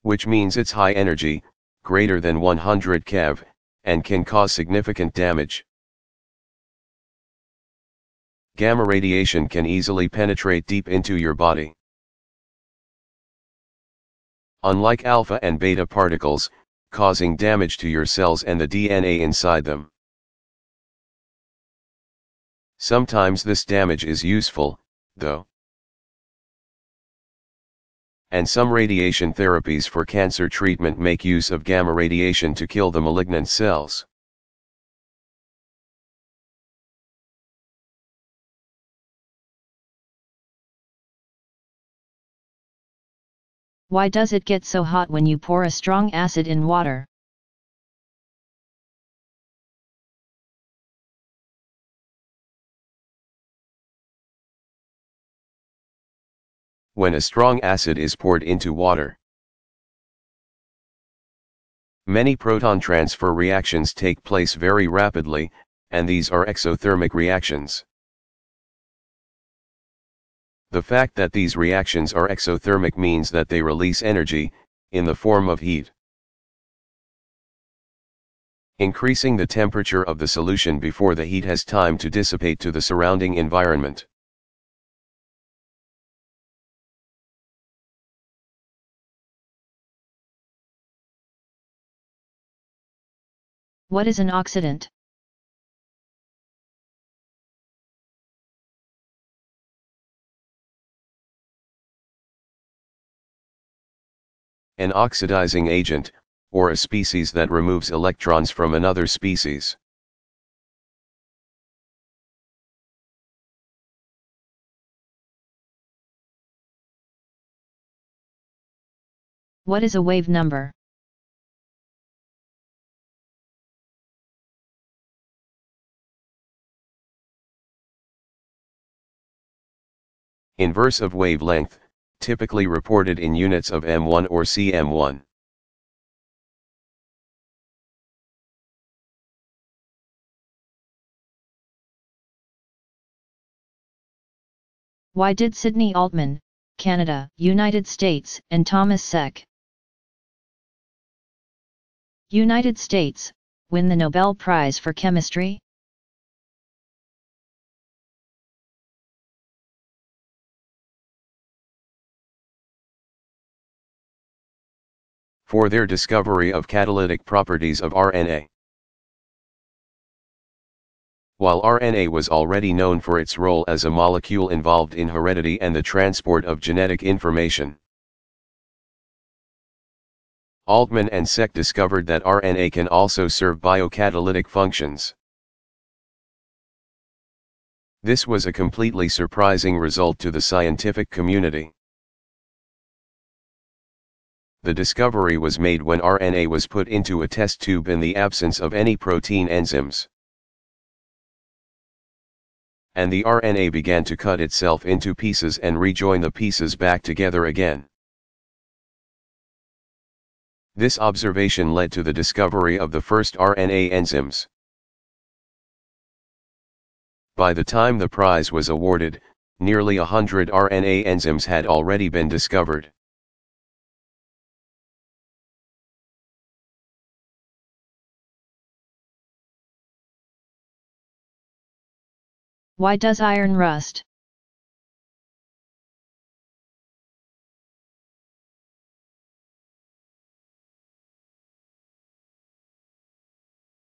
Which means it's high energy, greater than 100 keV, and can cause significant damage. Gamma radiation can easily penetrate deep into your body. Unlike alpha and beta particles, causing damage to your cells and the DNA inside them. Sometimes this damage is useful, though. And some radiation therapies for cancer treatment make use of gamma radiation to kill the malignant cells. Why does it get so hot when you pour a strong acid in water? When a strong acid is poured into water, many proton transfer reactions take place very rapidly, and these are exothermic reactions. The fact that these reactions are exothermic means that they release energy, in the form of heat. Increasing the temperature of the solution before the heat has time to dissipate to the surrounding environment. What is an oxidant? An oxidizing agent, or a species that removes electrons from another species. What is a wave number? Inverse of wavelength, typically reported in units of m1 or cm1. Why did Sidney Altman, Canada, United States, and Thomas Seck, United States, win the Nobel Prize for Chemistry? For their discovery of catalytic properties of RNA. While RNA was already known for its role as a molecule involved in heredity and the transport of genetic information, Altman and Seck discovered that RNA can also serve biocatalytic functions. This was a completely surprising result to the scientific community. The discovery was made when RNA was put into a test tube in the absence of any protein enzymes. And the RNA began to cut itself into pieces and rejoin the pieces back together again. This observation led to the discovery of the first RNA enzymes. By the time the prize was awarded, nearly 100 RNA enzymes had already been discovered. Why does iron rust?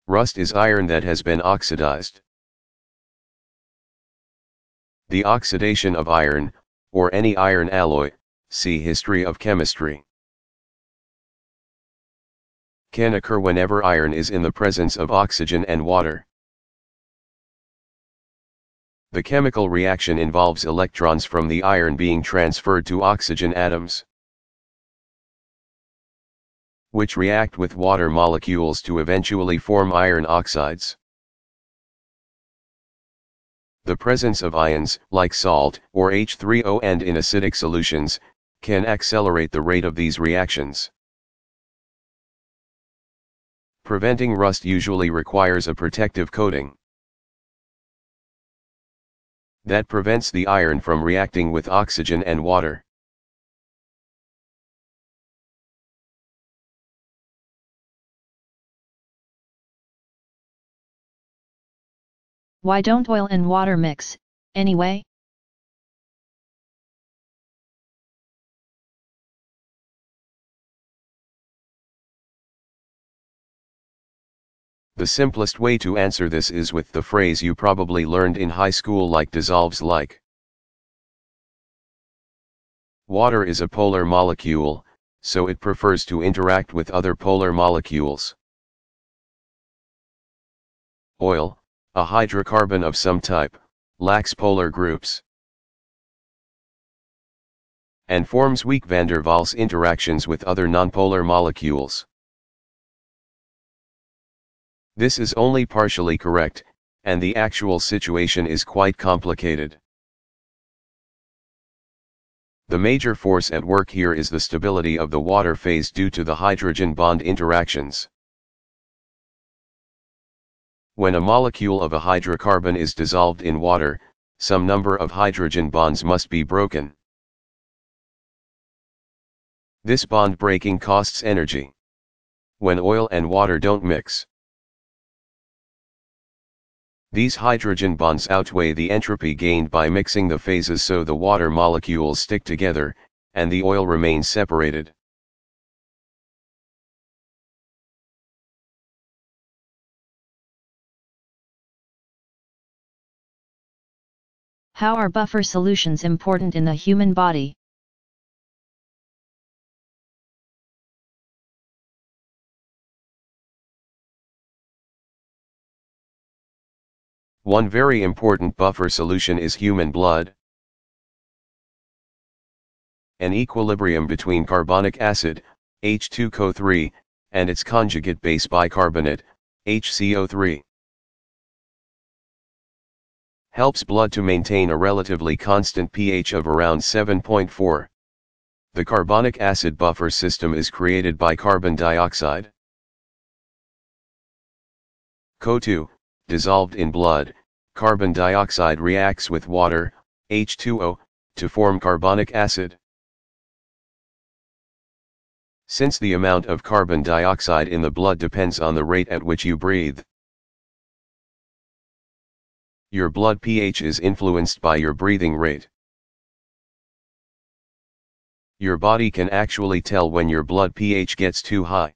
Rust is iron that has been oxidized. The oxidation of iron, or any iron alloy, see History of Chemistry, can occur whenever iron is in the presence of oxygen and water. The chemical reaction involves electrons from the iron being transferred to oxygen atoms, which react with water molecules to eventually form iron oxides. The presence of ions, like salt or H3O and in acidic solutions, can accelerate the rate of these reactions. Preventing rust usually requires a protective coating that prevents the iron from reacting with oxygen and water. Why don't oil and water mix, anyway? The simplest way to answer this is with the phrase you probably learned in high school, like dissolves like. Water is a polar molecule, so it prefers to interact with other polar molecules. Oil, a hydrocarbon of some type, lacks polar groups. and forms weak van der Waals interactions with other nonpolar molecules. This is only partially correct, and the actual situation is quite complicated. The major force at work here is the stability of the water phase due to the hydrogen bond interactions. When a molecule of a hydrocarbon is dissolved in water, some number of hydrogen bonds must be broken. This bond breaking costs energy. When oil and water don't mix, these hydrogen bonds outweigh the entropy gained by mixing the phases, so the water molecules stick together, and the oil remains separated. How are buffer solutions important in the human body? One very important buffer solution is human blood. An equilibrium between carbonic acid, H2CO3, and its conjugate base bicarbonate, HCO3, helps blood to maintain a relatively constant pH of around 7.4. The carbonic acid buffer system is created by carbon dioxide, CO2, dissolved in blood. Carbon dioxide reacts with water, H2O, to form carbonic acid. Since the amount of carbon dioxide in the blood depends on the rate at which you breathe, your blood pH is influenced by your breathing rate. Your body can actually tell when your blood pH gets too high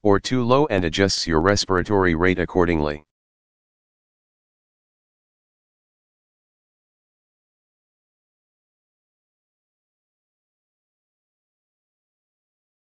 or too low and adjusts your respiratory rate accordingly.